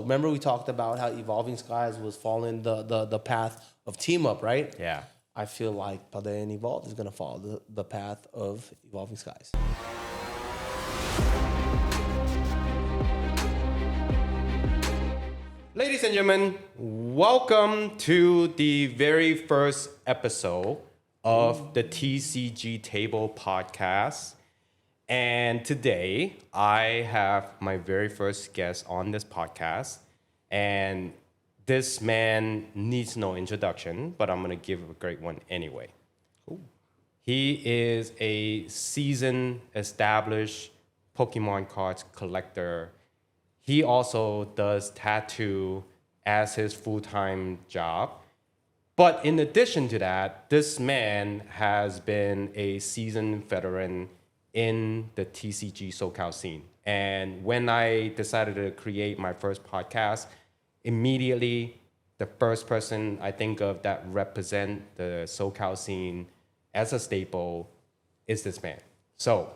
remember we talked about how Evolving Skies was following the path of Team Up, right? Yeah. I feel like Paldea and Evolved is going to follow the path of Evolving Skies. Ladies and gentlemen, welcome to the very first episode of the TCG Table Podcast. And today, I have my very first guest on this podcast. And this man needs no introduction, but I'm going to give a great one anyway. Ooh. He is a seasoned, established Pokemon cards collector. He also does tattoo as his full-time job. But in addition to that, this man has been a seasoned veteran in the TCG SoCal scene. And when I decided to create my first podcast, immediately the first person I think of that represent the SoCal scene as a staple is this man. So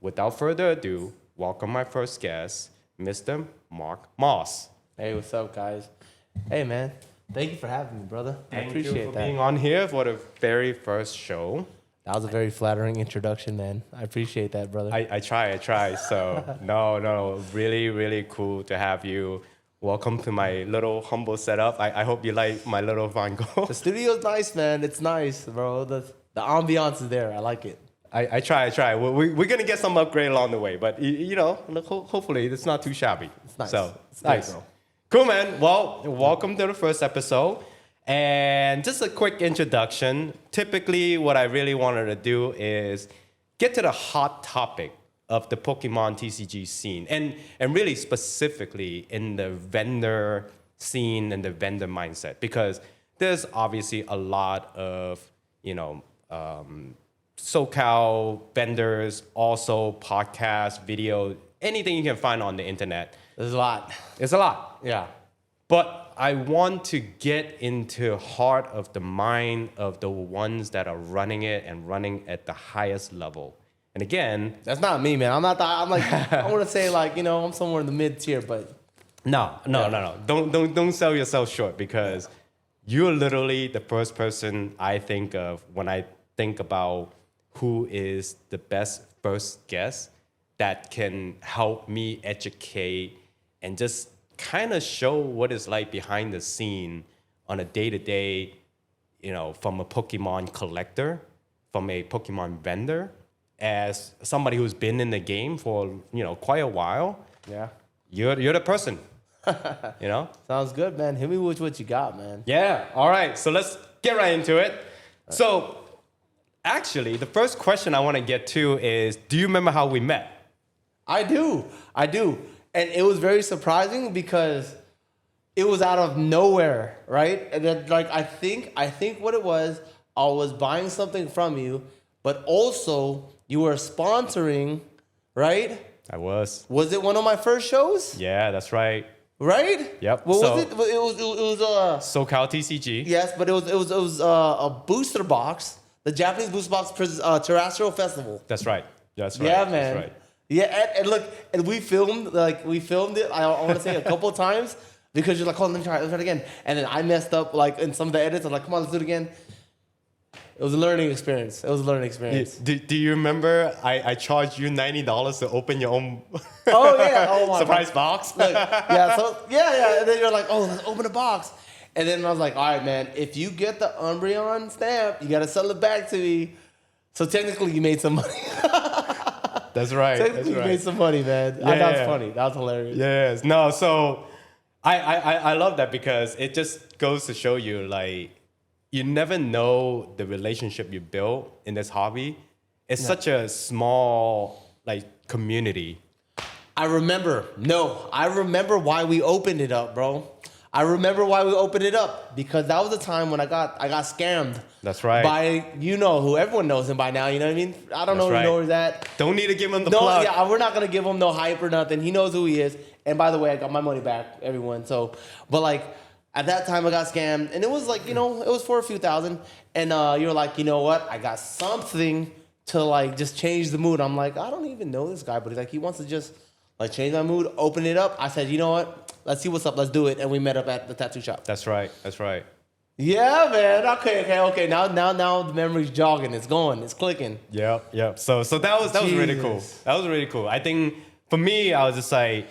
without further ado, welcome my first guest, Mr. Mark Moss. Hey, what's up, guys? Hey, man. Thank you for having me, brother. I appreciate Thank you for that. being on here for the very first show. That was a very flattering introduction, man. I appreciate that, brother. I try. So no, really, really cool to have you. Welcome to my little humble setup. I hope you like my little Van Gogh. The studio's nice, man. It's nice, bro. The ambiance is there. I like it. I try. We're going to get some upgrade along the way, but you know, look, hopefully it's not too shabby. It's nice. So, it's nice. Bro. Cool, man. Well, welcome to the first episode. And just a quick introduction. Typically, what I really wanted to do is get to the hot topic of the Pokemon TCG scene, and really specifically in the vendor scene and the vendor mindset, because there's obviously a lot of, SoCal vendors, also podcasts, video, anything you can find on the internet. There's a lot. It's a lot. Yeah. But I want to get into heart of the mind of the ones that are running it and running at the highest level. And again, That's not me, man. I'm like, I want to say like, I'm somewhere in the mid tier, but no. Don't sell yourself short, because you're literally the first person I think of when I think about who is the best first guest that can help me educate and just kind of show what it's like behind the scene on a day-to-day, from a Pokemon collector, from a Pokemon vendor, as somebody who's been in the game for, quite a while. yeah. You're the person, Sounds good, man. Hit me with what you got, man. Yeah. All right. So let's get right into it. So actually, the first question I want to get to is, do you remember how we met? I do. And it was very surprising because it was out of nowhere, right? And then, like, I think what it was, I was buying something from you, but also you were sponsoring, right? I was. Was it one of my first shows? Yeah, that's right. Right? Yep. What So- was it? It was SoCal TCG. yes, but it was a booster box, the Japanese booster box terrestrial festival. That's right. That's right. Yeah, That's man. right. Yeah, and look, and we filmed it. I want to say a couple of times because you're like, "Oh, let me try it again." And then I messed up like in some of the edits. I'm like, "Come on, let's do it again." It was a learning experience. Do you remember I charged you $90 to open your own Oh yeah, oh my surprise God. box? Look, yeah. And then you're like, "Oh, let's open a box." And then I was like, "All right, man. If you get the Umbreon stamp, you gotta sell it back to me." So technically, you made some money. That's right. Technically, you made some money, man. Yeah, That was yeah. funny. That was hilarious. Yes. No, so I love that, because it just goes to show you, like, you never know the relationship you build in this hobby. It's such a small, like, community. I remember why we opened it up, bro. I remember why we opened it up, because that was the time when I got scammed. That's right. By who, everyone knows him by now. You know what I mean? I don't know That's who knows right. that. Don't need to give him the No, plug. yeah, we're not gonna give him no hype or nothing. He knows who he is. And by the way, I got my money back, everyone. So, but like at that time, I got scammed, and it was like it was for a few thousand. And you were like, you know what? I got something to like just change the mood. I'm like, I don't even know this guy, but he's like, he wants to just like change my mood, open it up. I said, you know what? Let's see what's up. Let's do it. And we met up at the tattoo shop. That's right. That's right. Yeah, man. Okay. Now the memory's jogging. It's going. It's clicking. Yep. So that was really cool. That was really cool. I think for me, I was just like,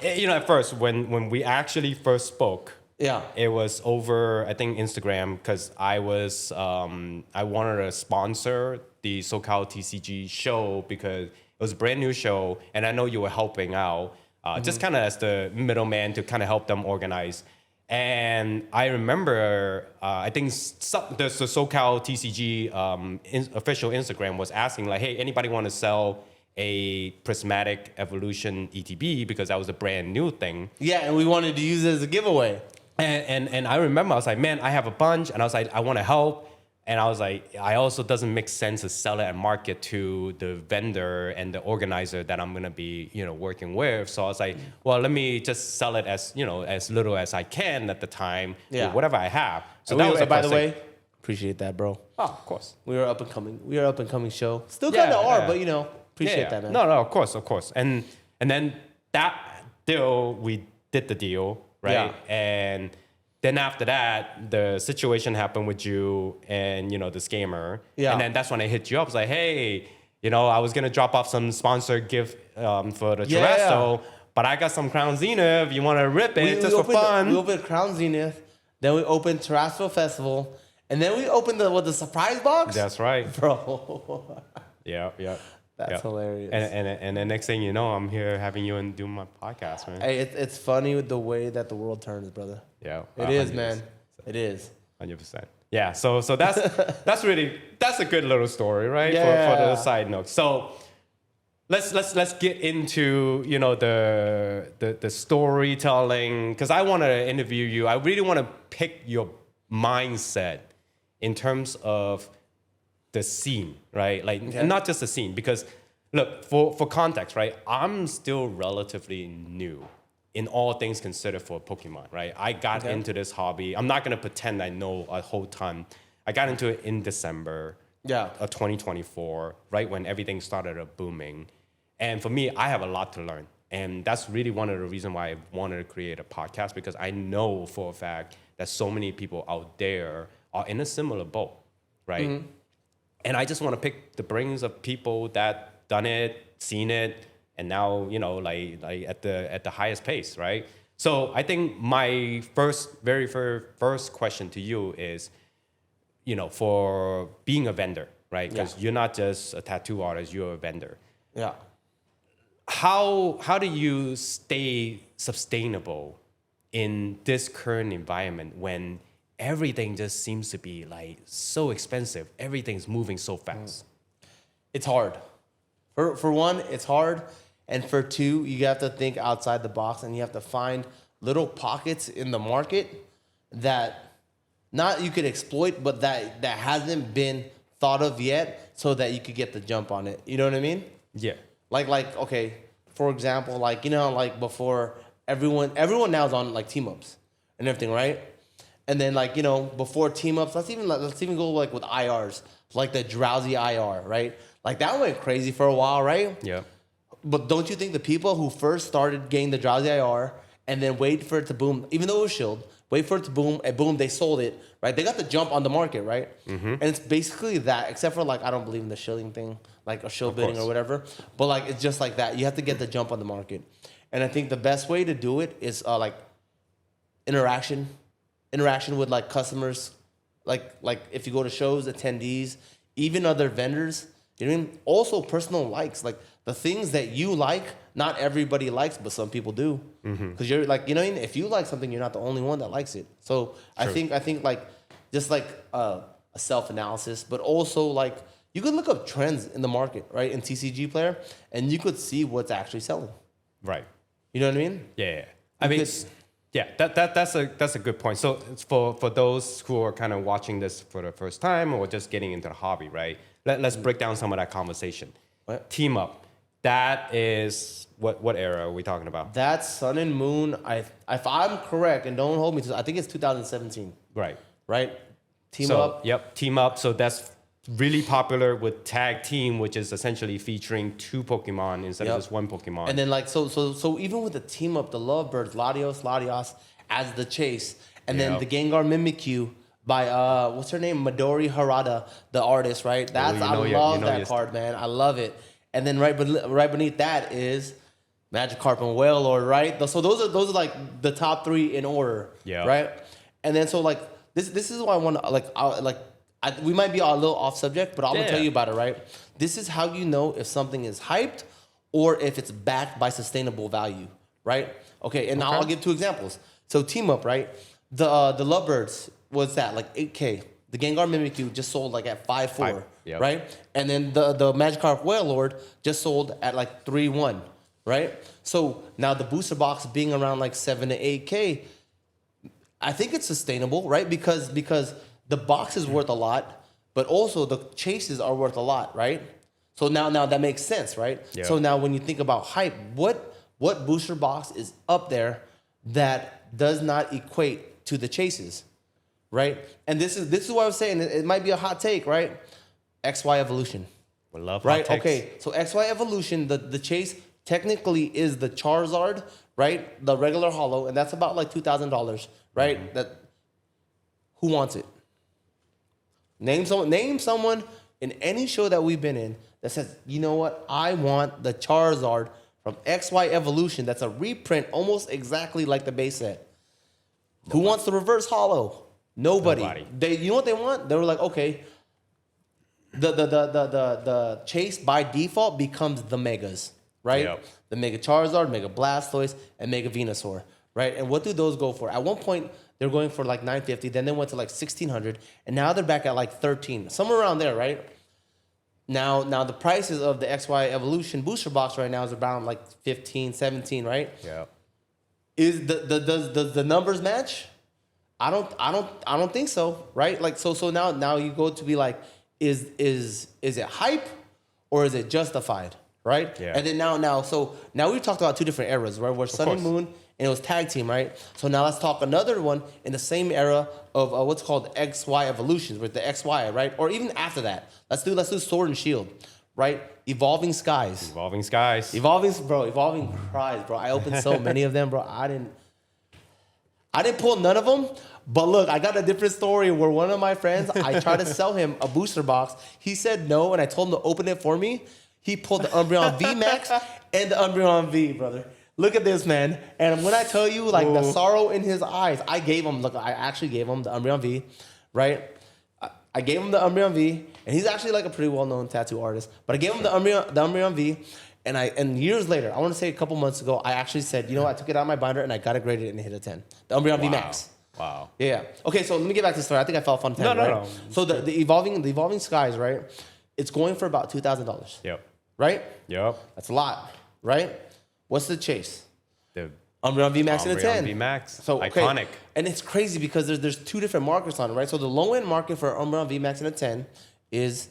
at first when we actually first spoke, it was over, I think, Instagram, because I wanted to sponsor the SoCal TCG show because it was a brand new show, and I know you were helping out, just kind of as the middleman to kind of help them organize. And I remember, I think the SoCal TCG official Instagram was asking, like, hey, anybody want to sell a prismatic evolution ETB, because that was a brand new thing. Yeah, and we wanted to use it as a giveaway. And I remember I was like, man, I have a bunch, and I was like, I want to help. And I was like, I also doesn't make sense to sell it and market to the vendor and the organizer that I'm gonna be, working with. So I was like, well, let me just sell it as, as little as I can at the time, with whatever I have. So that was by the way, appreciate that, bro. Oh, of course. We are up and coming show. Still kind of are, but appreciate that, man. No, of course. And then that deal, we did the deal, right? Yeah. And then after that, the situation happened with you and, the scammer. Yeah. And then that's when I hit you up. I was like, hey, I was going to drop off some sponsored gift for the Terrestrial, but I got some Crown Zenith. If you want to rip it just for fun. We opened Crown Zenith. Then we opened Terrestrial Festival. And then we opened the surprise box. That's right. Bro. Yeah. That's hilarious. And the next thing you know, I'm here having you and doing my podcast, man. Hey, it's funny with the way that the world turns, brother. Yeah. It is, man. It is. 100%. Yeah. So that's that's a good little story, right? Yeah. For the side note. So let's get into the storytelling, because I want to interview you. I really want to pick your mindset in terms of the scene, right? Like, not just the scene, because look, for context, right? I'm still relatively new in all things considered for Pokemon, right? I got into this hobby. I'm not gonna pretend I know a whole ton. I got into it in December of 2024, right when everything started booming. And for me, I have a lot to learn. And that's really one of the reasons why I wanted to create a podcast, because I know for a fact that so many people out there are in a similar boat, right? Mm-hmm. And I just want to pick the brains of people that done it, seen it, and now, like at the highest pace, right? So I think my very first question to you is, for being a vendor, right? Because you're not just a tattoo artist, you're a vendor. Yeah. How do you stay sustainable in this current environment when everything just seems to be like so expensive? Everything's moving so fast. It's hard. For one, it's hard. And for two, you have to think outside the box, and you have to find little pockets in the market that not you could exploit, but that hasn't been thought of yet, so that you could get the jump on it. You know what I mean? Yeah. Like okay, for example, like before everyone now is on like team ups and everything, right? And then before team ups, let's even go like with IRs, like the drowsy IR, right? Like that went crazy for a while, right? Yeah. But don't you think the people who first started getting the drowsy IR and then wait for it to boom, even though it was shield, wait for it to boom, and boom, they sold it, right? They got the jump on the market, right? Mm-hmm. And it's basically that, except for I don't believe in the shilling thing, like a shield bidding or whatever. But it's just like that. You have to get the jump on the market. And I think the best way to do it is interaction with customers, like if you go to shows, attendees, even other vendors. You know what I mean? Also personal likes, like the things that you like, not everybody likes, but some people do. Because you're if you like something, you're not the only one that likes it. So I think just a self-analysis, but also you could look up trends in the market, right? In TCG player, and you could see what's actually selling. Right. You know what I mean? Yeah. That's a good point. So it's for those who are kind of watching this for the first time or just getting into the hobby, right? Let's break down some of that conversation. What? Team up. That is what era are we talking about? That's Sun and Moon. If I'm correct, and don't hold me to, I think it's 2017. Right. Right. Team so, up. Yep. Team up. So that's really popular with tag team, which is essentially featuring 2 Pokemon instead of just 1 Pokemon. And then like so even with the team up, the Lovebirds, Latios as the chase, and then the Gengar Mimikyu by what's her name, Midori Harada, the artist, right? That's I love that card, man. I love it. And then right beneath that is Magikarp and Wailord, right? So those are like the top 3 in order, right? And then so like this is why I want to we might be a little off subject, but I'm gonna tell you about it, right? This is how you know if something is hyped or if it's backed by sustainable value, right? Okay, and now I'll give 2 examples. So team up, right? The Lovebirds was that like 8K. The Gengar Mimikyu just sold like at 5.4, right? And then the Magikarp Wailord just sold at like 3.1, right? So now the booster box being around like 7 to 8K, I think it's sustainable, right? Because the box is worth a lot, but also the chases are worth a lot, right? So now that makes sense, right? Yeah. So now when you think about hype, what booster box is up there that does not equate to the chases, right? And this is what I was saying. It might be a hot take, right? XY Evolution. We love hot right? takes. Okay, so XY Evolution, the chase technically is the Charizard, right? The regular holo, and that's about like $2,000, right? Mm-hmm. That who wants it? Name someone in any show that we've been in that says, you know what, I want the Charizard from XY Evolution. That's a reprint almost exactly like the base set. Nobody. Who wants the reverse holo? Nobody. You know what they want? They were like, okay, the chase by default becomes the megas, right? Yep. The Mega Charizard, Mega Blastoise, and Mega Venusaur, right? And what do those go for? At one point, they're going for like $950, then they went to like $1,600, and now they're back at like $13, somewhere around there, right? Now the prices of the XY Evolution booster box right now is around like $15, $17, right? Yeah. Does the numbers match? I don't think so, right? Like so now you go to be like, is it hype or is it justified, right? Yeah. And then now we've talked about 2 different eras, right? Where Sun and Moon and it was tag team, right? So now let's talk another one in the same era of what's called XY Evolutions with the XY, right? Or even after that, let's do Sword and Shield, right? Evolving Skies, Evolving Cries, bro. I opened so many of them, bro. I didn't pull none of them. But look, I got a different story where one of my friends, I tried to sell him a booster box. He said no, and I told him to open it for me. He pulled the Umbreon V Max and the Umbreon V, brother. Look at this, man. And when I tell you, like, the sorrow in his eyes, I actually gave him the Umbreon V, right? I gave him the Umbreon V, and he's actually like a pretty well-known tattoo artist. But I gave him the Umbreon V, and years later, I want to say a couple months ago, I actually said, you know what, I took it out of my binder, and I got it graded and it hit a 10. The Umbreon V Max. Wow. Yeah. Okay, so let me get back to the story. I think I fell off on 10, No. So the evolving skies, right? It's going for about $2,000. Yep. Right? Yep. That's a lot, right? What's the chase? The Umbreon V Max and a 10. V Max. So iconic. And it's crazy because there's 2 different markets on it, right? So the low end market for Umbreon V Max and a 10 is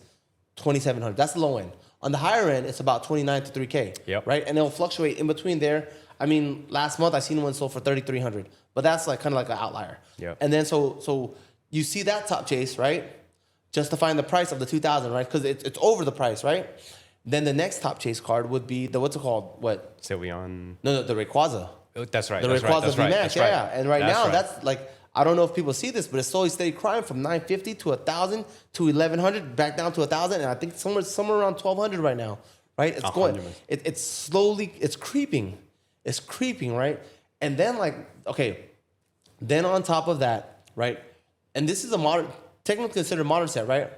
$2,700. That's the low end. On the higher end, it's about $29,000 to $3,000. Yep. Right? And it'll fluctuate in between there. I mean, last month I seen one sold for $3,300, but that's like kind of like an outlier. Yeah. And then so you see that top chase, right? Justifying the price of the $2,000, right? Because it's over the price, right? Then the next top chase card would be the what's it called? What? Sylveon. No, the Rayquaza. Oh, that's right. The Rayquaza VMAX, yeah. And that's like, I don't know if people see this, but it's slowly steady climb from $950 to $1,000 to $1,100, back down to $1,000, and I think somewhere around $1,200 right now, right? It's going. It's slowly. It's creeping. It's creeping, right? And then then on top of that, right? And this is a modern, technically considered modern set, right?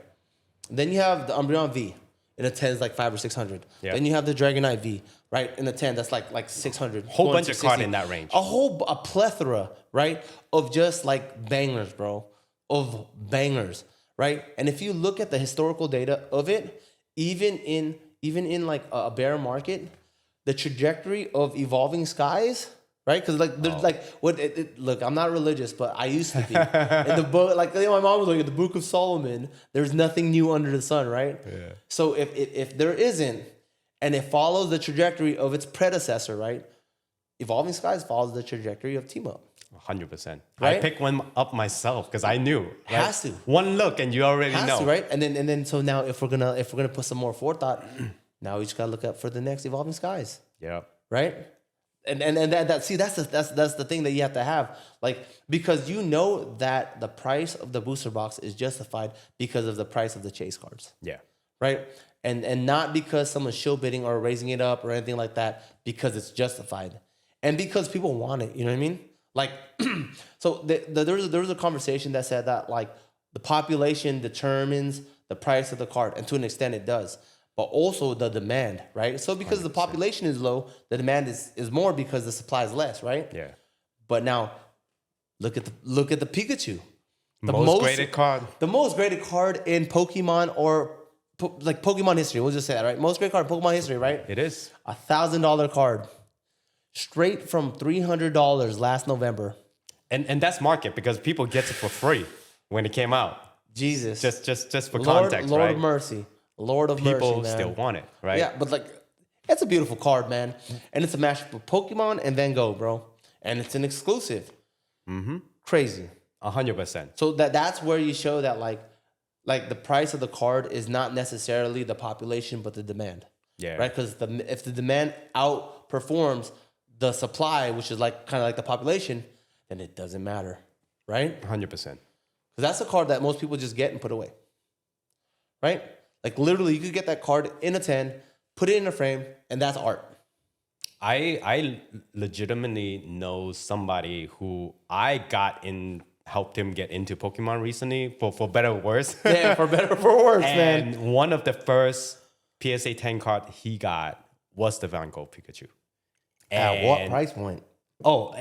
Then you have the Umbreon V. In a 10 is like $500 or $600. Yep. Then you have the Dragonite V, right? In a 10, that's like $600. Whole bunch of cards in that range. A plethora, right? Of just like bangers, bro. Of bangers, right? And if you look at the historical data of it, even in like a bear market, the trajectory of Evolving Skies, right? Because like there's look, I'm not religious, but I used to be. In the book, like my mom was like, in the Book of Solomon, there's nothing new under the sun, right? Yeah. So if there isn't, and it follows the trajectory of its predecessor, right? Evolving Skies follows the trajectory of Team Up. 100%. Right? I picked one up myself because I knew. Right? Has to. One look and you already know. Right? And then so now if we're gonna put some more forethought, now we just gotta look up for the next Evolving Skies. Yeah. Right? And that's the thing that you have to have. Like, because you know that the price of the booster box is justified because of the price of the chase cards. Yeah. Right? And not because someone's show bidding or raising it up or anything like that, because it's justified. And because people want it, you know what I mean? Like, so there was a conversation that said that, like, the population determines the price of the card, and to an extent it does, but also the demand, right? So because 100%. The population is low, the demand is more because the supply is less, right? Yeah. But now, look at the Pikachu, the most graded card in Pokemon or like Pokemon history. We'll just say that, right? Most graded card in Pokemon history, right? It is $1,000 card. Straight from $300 last November. And that's market because people get it for free when it came out. Jesus. Just for context, Lord right? of mercy. Lord of mercy, people man. still want it, right? Yeah, but like, it's a beautiful card, man. And it's a mashup of Pokemon and Van Gogh, bro. And it's an exclusive. Mm-hmm. Crazy. 100%. So that's where you show that like the price of the card is not necessarily the population, but the demand. Yeah. Right? Because if the demand outperforms the supply, which is like kind of like the population, then it doesn't matter, right? 100%. Because that's a card that most people just get and put away, right? Like literally, you could get that card in a 10, put it in a frame, and that's art. I legitimately know somebody who helped him get into Pokemon recently, for better or worse. Yeah, for better or for worse, man. And one of the first PSA 10 card he got was the Van Gogh Pikachu. At what price point? Oh,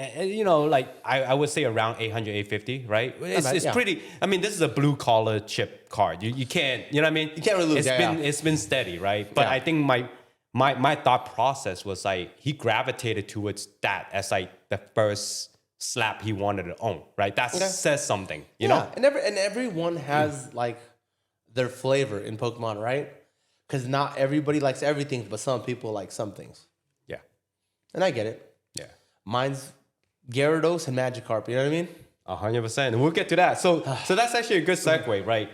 like I would say around 800, 850, right? It's pretty. I mean, this is a blue collar chip card. You can't, you know what I mean? You can't really lose. It's been steady, right? But I think my thought process was like he gravitated towards that as like the first slap he wanted to own, right? That says something, you know? And everyone has like their flavor in Pokemon, right? Because not everybody likes everything, but some people like some things. Yeah. And I get it. Yeah. Mine's Gyarados and Magikarp, you know what I mean? 100%. And we'll get to that. So that's actually a good segue, right?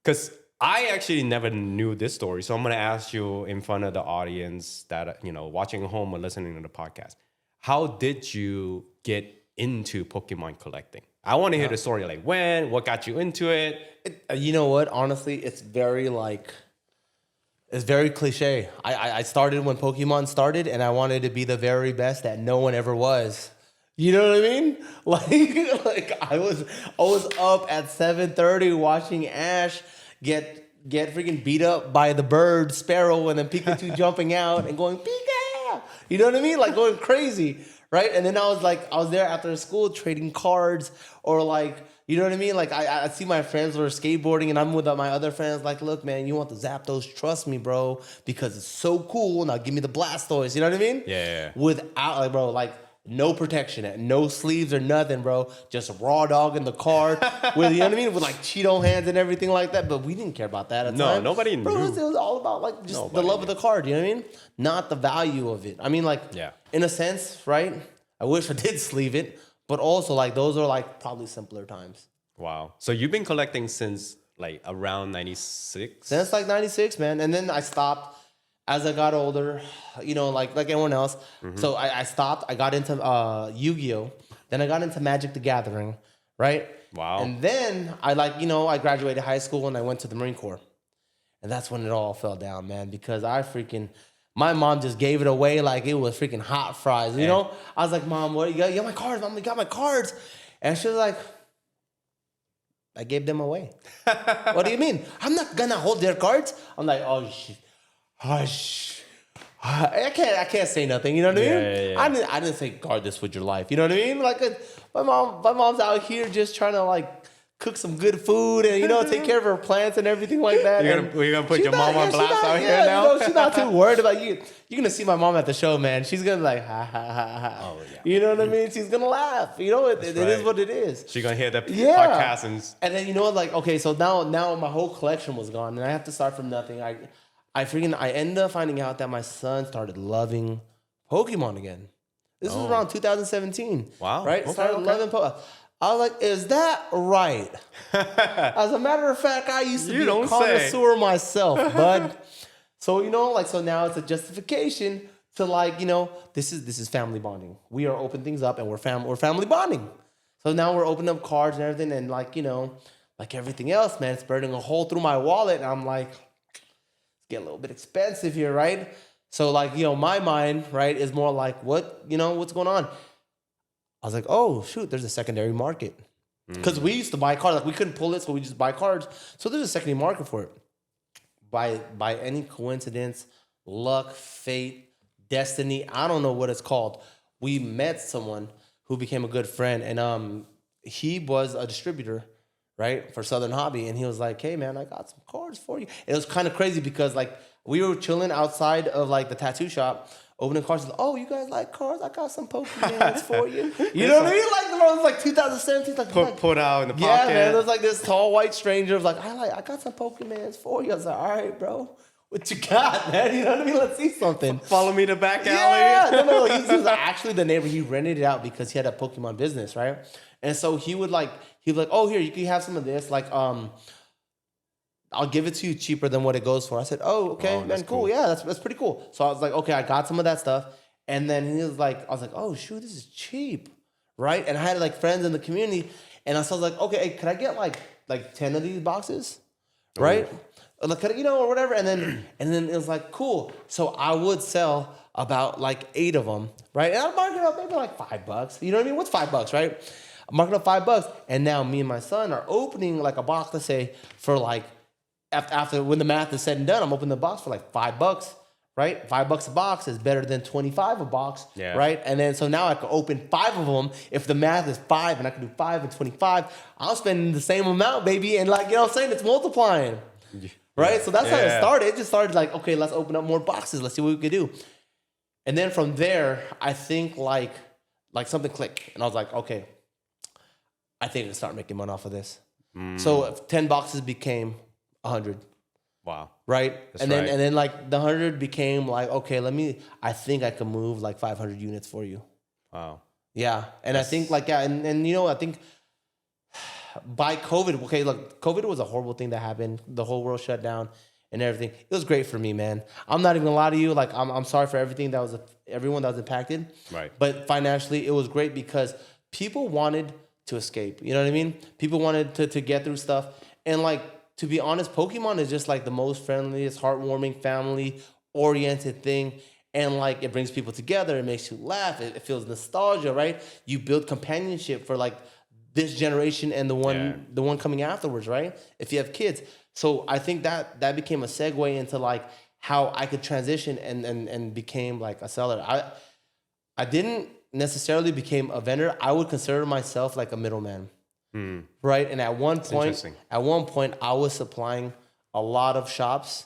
Because I actually never knew this story. So I'm going to ask you in front of the audience that, watching at home or listening to the podcast. How did you get into Pokemon collecting? I want to hear the story. Like when, what got you into it? You know what? Honestly, it's very cliche. I started when Pokemon started, and I wanted to be the very best that no one ever was. You know what I mean? Like I was up at 7:30 watching Ash get freaking beat up by the bird Sparrow, and then Pikachu jumping out and going Pika. You know what I mean? Like going crazy, right? And then I was there after school trading cards or like. You know what I mean? Like, I see my friends were skateboarding, and I'm with my other friends like, look, man, you want the Zapdos? Trust me, bro, because it's so cool. Now give me the Blastoise. You know what I mean? Yeah. Without, no protection, no sleeves or nothing, bro. Just raw dog in the card with, you know what I mean? With, like, Cheeto hands and everything like that. But we didn't care about that at the time. No, nobody knew. Bro, it was all about, like, just the love of the card. You know what I mean? Not the value of it. I mean, like, in a sense, right? I wish I did sleeve it. But also, like, those are, like, probably simpler times. Wow. So you've been collecting since, like, around 96? Since, like, 96, man. And then I stopped as I got older, like everyone else. Mm-hmm. So I stopped. I got into Yu-Gi-Oh! Then I got into Magic the Gathering, right? Wow. And then I graduated high school and I went to the Marine Corps. And that's when it all fell down, man, because my mom just gave it away like it was freaking hot fries, you know? I was like, Mom, what you got? You got my cards, Mom, you got my cards. And she was like, I gave them away. What do you mean? I'm not gonna hold their cards. I'm like, oh shit. Hush. I can't say nothing, you know what I mean? Yeah. I didn't say guard this with your life, you know what I mean? Like my mom's out here just trying to like cook some good food and take care of her plants and everything like that. We're gonna put your mom on blast out here now. She's not too worried about you. You're gonna see my mom at the show, man. She's gonna like ha ha ha ha. Oh yeah. You know what I mean? She's gonna laugh. It is what it is. She's gonna hear the podcast and then okay, so now my whole collection was gone, and I have to start from nothing. I ended up finding out that my son started loving Pokemon again. This was around 2017. Wow. Right? Started loving Pokemon. I was like, is that right? As a matter of fact, I used to be a connoisseur myself, bud. So, so now it's a justification to this is family bonding. We are opening things up and we're family bonding. So now we're opening up cards and everything. And like everything else, man, it's burning a hole through my wallet. And I'm like, it's getting a little bit expensive here, right? So my mind, right, is more like, what's going on? I was like, oh, shoot, there's a secondary market. Because we used to buy cards. Like, we couldn't pull it, so we just buy cards. So there's a secondary market for it. By any coincidence, luck, fate, destiny, I don't know what it's called. We met someone who became a good friend, and he was a distributor, right, for Southern Hobby. And he was like, hey, man, I got some cards for you. It was kind of crazy because, we were chilling outside of, the tattoo shop, opening cards. Oh, you guys like cards? I got some Pokemons for you. You know what I mean? It was 2017. Put out in the pocket. Yeah, man. It was this tall white stranger. Was I got some Pokemons for you. I was like, all right, bro. What you got, man? You know what I mean? Let's see something. Follow me to back alley. Yeah, no. He was actually the neighbor. He rented it out because he had a Pokemon business, right? And so he would oh, here, you can have some of this. I'll give it to you cheaper than what it goes for. I said, oh, okay, man, cool. Yeah, that's pretty cool. So I was like, okay, I got some of that stuff. And then he was like, I was like, oh, shoot, this is cheap, right? And I had friends in the community. And so I was like, okay, hey, could I get like 10 of these boxes, right? Or whatever. And then it was like, cool. So I would sell about 8 of them, right? And I'd mark it up maybe $5. You know what I mean? What's $5, right? I'm marking up $5. And now me and my son are opening a box, let's say, for after when the math is said and done, I'm opening the box for $5, right? $5 a box is better than 25 a box, right? And then so now I can open 5 of them. If the math is 5 and I can do 5 and 25, I'm spending the same amount, baby. And what I'm saying, it's multiplying, right? So that's how it started. It just started okay, let's open up more boxes. Let's see what we can do. And then from there, I think something clicked, and I was like, okay, I think I can start making money off of this. So 10 boxes became 100. Wow. Right? And then the 100 became okay, I think I can move 500 units for you. Wow. Yeah. And I think and I think by COVID, okay, look, COVID was a horrible thing that happened. The whole world shut down and everything. It was great for me, man. I'm not even gonna lie to you. I'm sorry for everyone that was impacted. Right. But financially, it was great because people wanted to escape. You know what I mean? People wanted to get through stuff. And to be honest, Pokemon is just the most friendliest, heartwarming, family-oriented thing. And it brings people together. It makes you laugh. It feels nostalgia, right? You build companionship for this generation and the one coming afterwards, right? If you have kids. So I think that became a segue into how I could transition and became a seller. I didn't necessarily became a vendor. I would consider myself a middleman. Right. And at one point I was supplying a lot of shops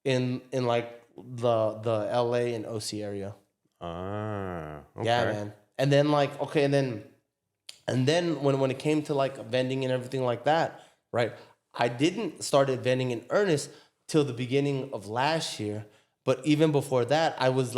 in the LA and OC area. Okay. Yeah, man. And then and then when it came to vending and everything like that, right? I didn't started vending in earnest till the beginning of last year. But even before that, I was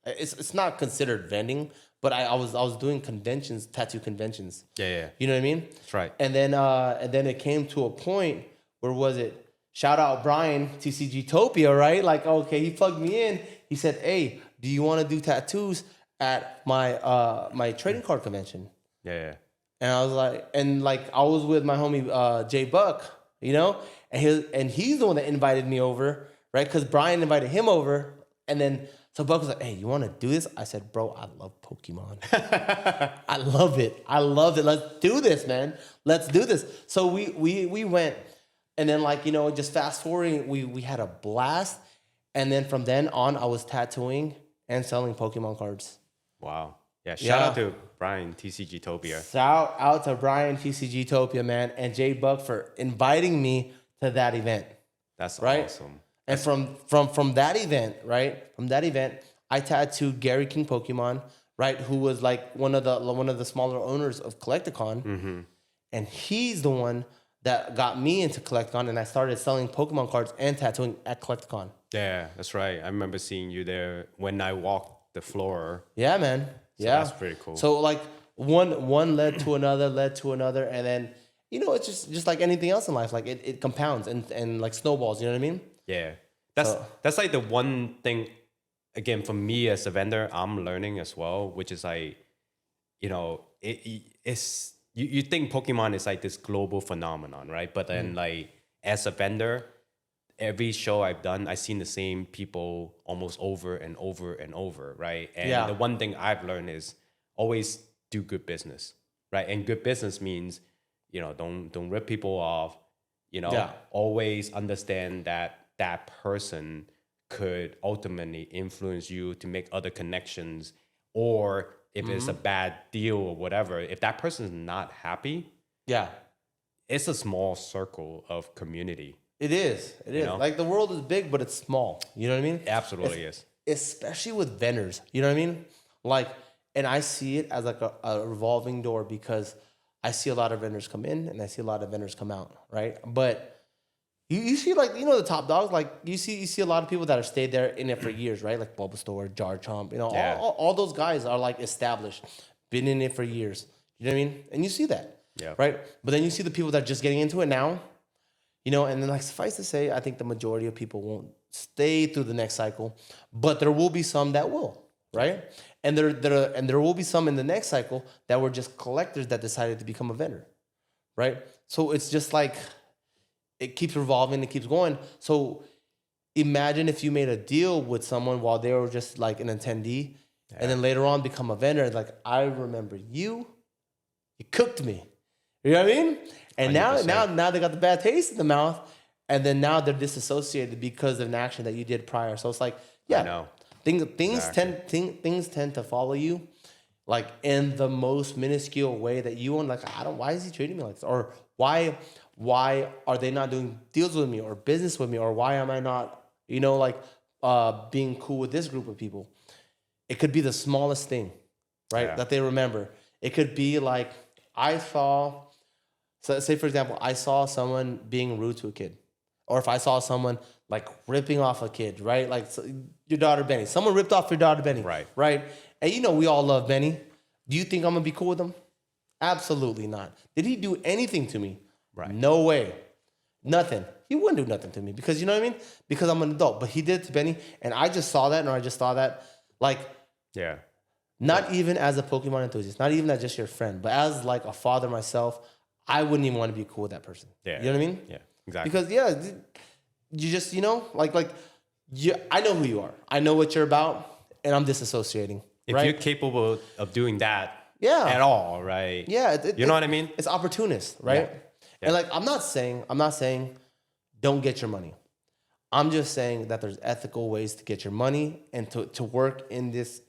it's not considered vending, but I was doing conventions, tattoo conventions. Yeah. You know what I mean? That's right. And then it came to a point where was it? Shout out Brian, TCG Topia, right? Okay, he plugged me in. He said, hey, do you want to do tattoos at my trading card convention? Yeah. And I was I was with my homie Jay Buck, and he's the one that invited me over, right? Because Brian invited him over, and then so Buck was like, hey, you want to do this? I said, bro, I love Pokemon. I love it. Let's do this, man. Let's do this. So we went, and then just fast forwarding, we had a blast. And then from then on, I was tattooing and selling Pokemon cards. Wow. Yeah, shout out to Brian, TCG Topia. Shout out to Brian, TCG Topia, man, and Jay Buck for inviting me to that event. That's right? Awesome. And from that event, right? From that event, I tattooed Gary King Pokemon, right? Who was one of the smaller owners of Collecticon. Mm-hmm. And he's the one that got me into Collecticon, and I started selling Pokemon cards and tattooing at Collecticon. Yeah, that's right. I remember seeing you there when I walked the floor. Yeah, man. So that's pretty cool. So like one led to another, and then it's just like anything else in life. Like it compounds and like snowballs. You know what I mean? Yeah. That's like the one thing, again, for me as a vendor, I'm learning as well, which is like, it's you think Pokemon is like this global phenomenon, right? But then like as a vendor, every show I've done, I've seen the same people almost over and over and over, right? And the one thing I've learned is always do good business, right? And good business means, don't rip people off, always understand that person could ultimately influence you to make other connections, or if it's a bad deal or whatever, if that person is not happy, it's a small circle of community. It is. Like the world is big, but it's small. You know what I mean? Absolutely is. Especially with vendors. You know what I mean? Like, and I see it as like a revolving door, because I see a lot of vendors come in and I see a lot of vendors come out, right? But you see, like, the top dogs, like you see a lot of people that have stayed there in it for years, right? Like Bulbasaur, Jar Chomp, all those guys are like established, been in it for years. You know what I mean? And you see that, right? But then you see the people that are just getting into it now, and then like suffice to say, I think the majority of people won't stay through the next cycle, but there will be some that will, right? And there will be some in the next cycle that were just collectors that decided to become a vendor, right? So it's just like, it keeps revolving, it keeps going. So imagine if you made a deal with someone while they were just like an attendee, and then later on become a vendor. Like, I remember you cooked me. You know what I mean? And 100%. now they got the bad taste in the mouth, and then now they're disassociated because of an action that you did prior. So it's like, things tend to follow you, like in the most minuscule way that you want. Like, why is he treating me like this? Or why are they not doing deals with me or business with me? Or why am I not, being cool with this group of people? It could be the smallest thing, right? That they remember. It could be like, say for example, I saw someone being rude to a kid. Or if I saw someone like ripping off a kid, right? Like your daughter Benny. Someone ripped off your daughter Benny. Right? And we all love Benny. Do you think I'm going to be cool with him? Absolutely not. Did he do anything to me? Right. No way. Nothing. He wouldn't do nothing to me, because you know what I mean? Because I'm an adult. But he did it to Benny, and I just saw that, and I just saw that. Like, not even as a Pokemon enthusiast, not even as just your friend, but as like a father myself, I wouldn't even want to be cool with that person. Yeah. You know what I mean? Yeah, exactly. Because you just, I know who you are. I know what you're about, and I'm disassociating. If you're capable of doing that at all, right? Yeah. You know what I mean? It's opportunist, right? Yeah. And like, I'm not saying don't get your money. I'm just saying that there's ethical ways to get your money and to work in this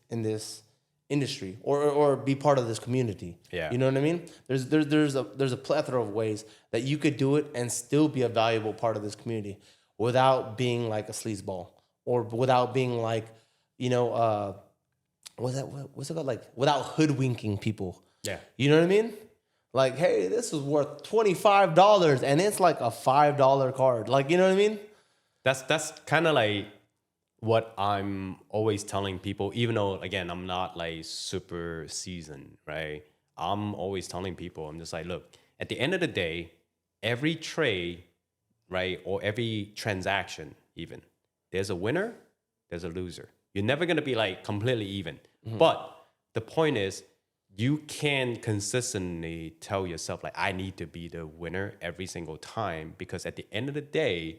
industry or be part of this community. Yeah. You know what I mean? There's a plethora of ways that you could do it and still be a valuable part of this community without being like a sleazeball, or without being like, what's it called? Like, without hoodwinking people. Yeah. You know what I mean? Like, hey, this is worth $25, and it's like a $5 card. Like, you know what I mean? That's kind of like what I'm always telling people, even though, again, I'm not like super seasoned, right? I'm always telling people, I'm just like, look, at the end of the day, every trade, right, or every transaction even, there's a winner, there's a loser. You're never going to be like completely even. Mm-hmm. But the point is, you can consistently tell yourself, like, I need to be the winner every single time, because at the end of the day,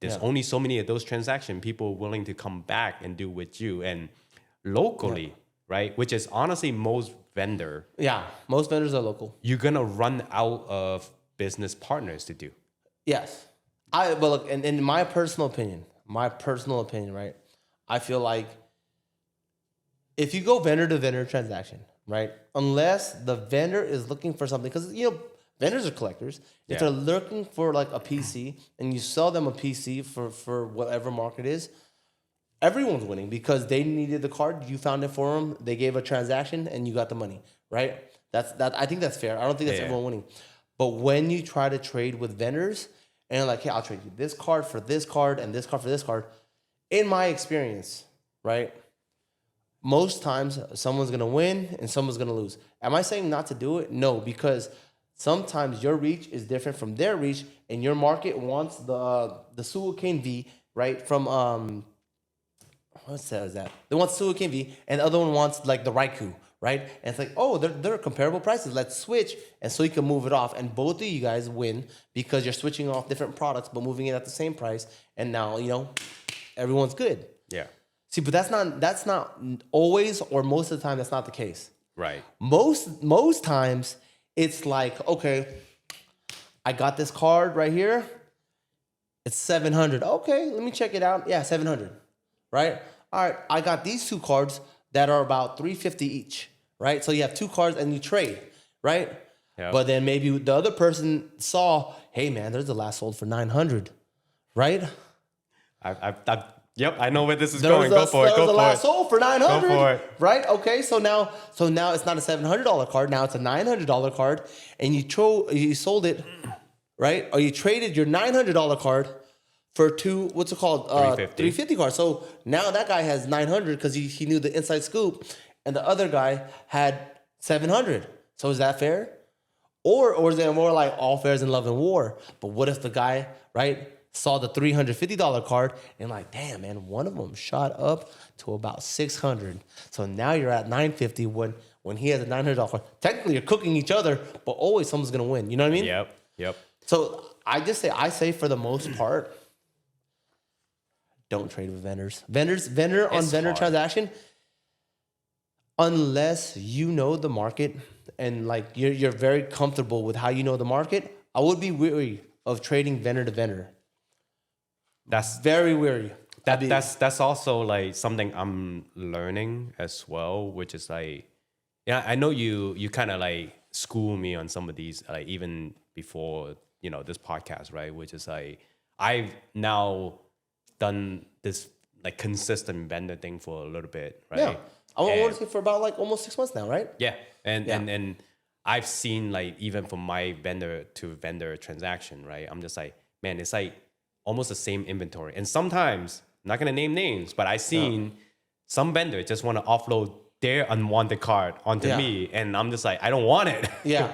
there's only so many of those transactions people willing to come back and do with you. And locally, right, which is honestly most vendor. Yeah, most vendors are local. You're going to run out of business partners to do. Yes. But look, in my personal opinion, right, I feel like if you go vendor to vendor transaction, right, unless the vendor is looking for something, because, vendors are collectors. If they're looking for like a PC and you sell them a PC for whatever market is, everyone's winning, because they needed the card, you found it for them, they gave a transaction, and you got the money, right? I think that's fair. I don't think that's everyone winning. But when you try to trade with vendors and you're like, hey, I'll trade you this card for this card and this card for this card, in my experience, right, most times someone's gonna win and someone's gonna lose. Am I saying not to do it? No, because sometimes your reach is different from their reach, and your market wants the sugarcane V, right? From what says that? They want sugarcane V, and the other one wants like the Raikou, right? And it's like, oh, they're comparable prices. Let's switch, and so you can move it off, and both of you guys win because you're switching off different products but moving it at the same price, and now everyone's good. Yeah. See, but that's not always, or most of the time that's not the case. Right. Most times it's like, okay, I got this card right here. It's 700. Okay, let me check it out. Yeah, 700. Right? All right, I got these two cards that are about 350 each. Right? So you have two cards and you trade. Right? Yep. But then maybe the other person saw, hey man, there's the last sold for 900. Right? Yep, I know where this is going. Go for it. Go for it. Last sold for 900. Go for it. Right? Okay, so now it's not a $700 card. Now it's a $900 card, and you sold it, right? Or you traded your $900 card for two, what's it called? 350 cards. So now that guy has 900 because he knew the inside scoop, and the other guy had 700. So is that fair? Or is it more like all fair is in love and war? But what if the guy, right, saw the $350 card and like, damn, man, one of them shot up to about 600. So now you're at 950 when he has a $900 card. Technically, you're cooking each other, but always someone's gonna win. You know what I mean? Yep. So I say for the most part, don't trade with vendors. Vendor transaction, unless you know the market and like you're very comfortable with how you know the market, I would be wary of trading vendor to vendor. That's very weary. That's also like something I'm learning as well, which is like, yeah, I know you kind of like school me on some of these, like even before this podcast, right? Which is like I've now done this like consistent vendor thing for a little bit, right? Yeah, I want to say for about like almost 6 months now, right? Yeah, and I've seen like even from my vendor to vendor transaction, right? I'm just like, man, it's like almost the same inventory. And sometimes, I'm not gonna name names, but I've seen some vendor just want to offload their unwanted card onto me, and I'm just like, I don't want it. Yeah.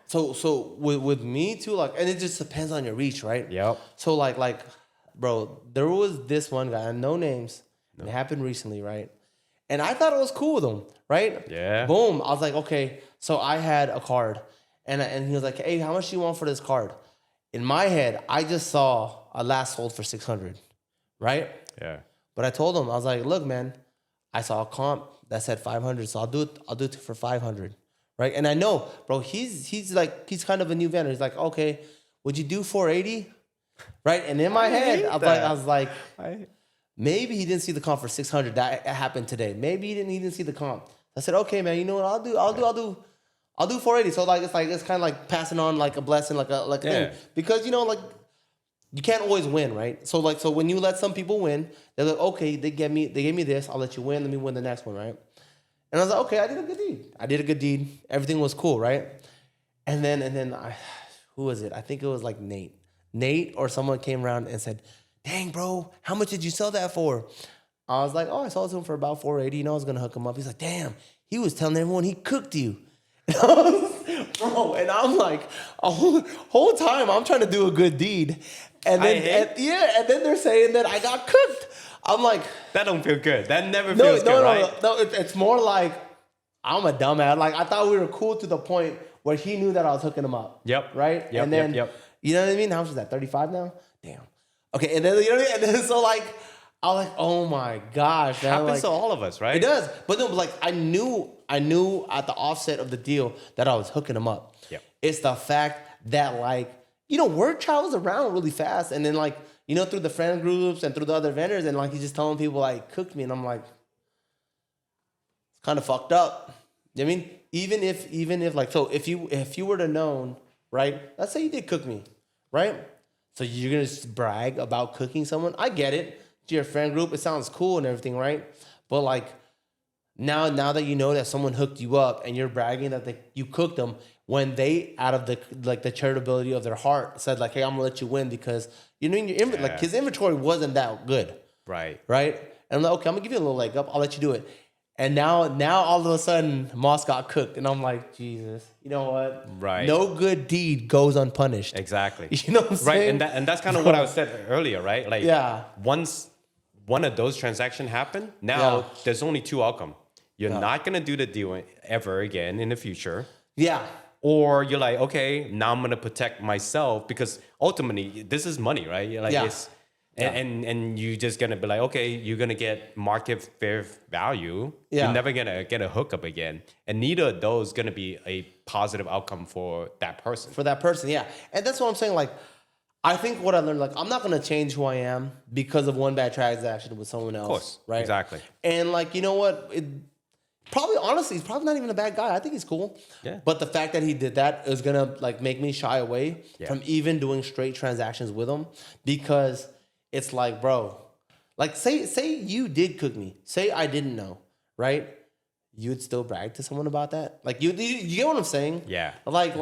So with me too, like, and it just depends on your reach, right? Yep. So like, bro, there was this one guy, no names. It happened recently, right? And I thought it was cool with him, right? Yeah. Boom. I was like, okay. So I had a card, and he was like, hey, how much do you want for this card? In my head, I just saw a last sold for 600, right? Yeah. But I told him, I was like, look, man, I saw a comp that said 500, so I'll do it for 500, right? And I know, bro, he's kind of a new vendor. He's like, okay, would you do 480, right? And in my head, I was like, maybe he didn't see the comp for 600. That happened today. Maybe he didn't see the comp. I said, okay, man, you know what? I'll do 480. So it's kind of like passing on like a blessing, like a thing, because like you can't always win, right? So when you let some people win, they're like, okay, they gave me this, I'll let you win. Let me win the next one, right? And I was like, okay, I did a good deed. Everything was cool, right? And then who was it? I think it was like Nate or someone came around and said, dang, bro, how much did you sell that for? I was like, oh, I sold it to him for about 480. I was gonna hook him up. He's like, damn, he was telling everyone he cooked you. Bro, and I'm like, whole time I'm trying to do a good deed, and then they're saying that I got cooked. I'm like, that don't feel good. That never feels good, right? No, it's more like I'm a dumbass. Like I thought we were cool to the point where he knew that I was hooking him up. Yep. Right. Yep. And then you know what I mean? How much is that? 35 now? Damn. Okay. And then you know what I mean? And then so like I'm like, oh my gosh, man. Happens to all of us, right? It does. But no, like I knew at the offset of the deal that I was hooking him up. Yep. It's the fact that like, word travels around really fast. And then like, through the friend groups and through the other vendors, and like he's just telling people like cooked me, and I'm like, it's kind of fucked up. You know what I mean? Even if like, so if you were to known, right? Let's say you did cook me, right? So you're gonna just brag about cooking someone. I get it. To your friend group, it sounds cool and everything, right? But like now that you know that someone hooked you up and you're bragging that you cooked them, when they out of the charitability of their heart said like, hey, I'm gonna let you win because like his inventory wasn't that good, right? And I'm like, okay, I'm gonna give you a little leg up. I'll let you do it. And now all of a sudden, Moss got cooked, and I'm like, Jesus, you know what? Right. No good deed goes unpunished. Exactly. You know what I'm saying? Right, and that's kind of what I was said earlier, right? Like, Yeah. once one of those transactions happen, now there's only two outcomes. You're not gonna do the deal ever again in the future, Yeah. or you're like, okay, now I'm gonna protect myself because ultimately this is money, right? You're like, Yeah. it's and you just gonna be like, okay, you're gonna get market fair value. Yeah. You're never gonna get a hookup again, and neither of those gonna be a positive outcome for that person. For that person, yeah. And that's what I'm saying. Like, I think what I learned, like, I'm not gonna change who I am because of one bad transaction with someone else. Of course, right? exactly. And like, you know what? Probably, honestly, he's probably not even a bad guy. I think he's cool. Yeah. But the fact that he did that is gonna like make me shy away Yeah. from even doing straight transactions with him because it's like, bro, like say you did cook me. Say I didn't know, right? You'd still brag to someone about that? Like you get what I'm saying? Yeah. Like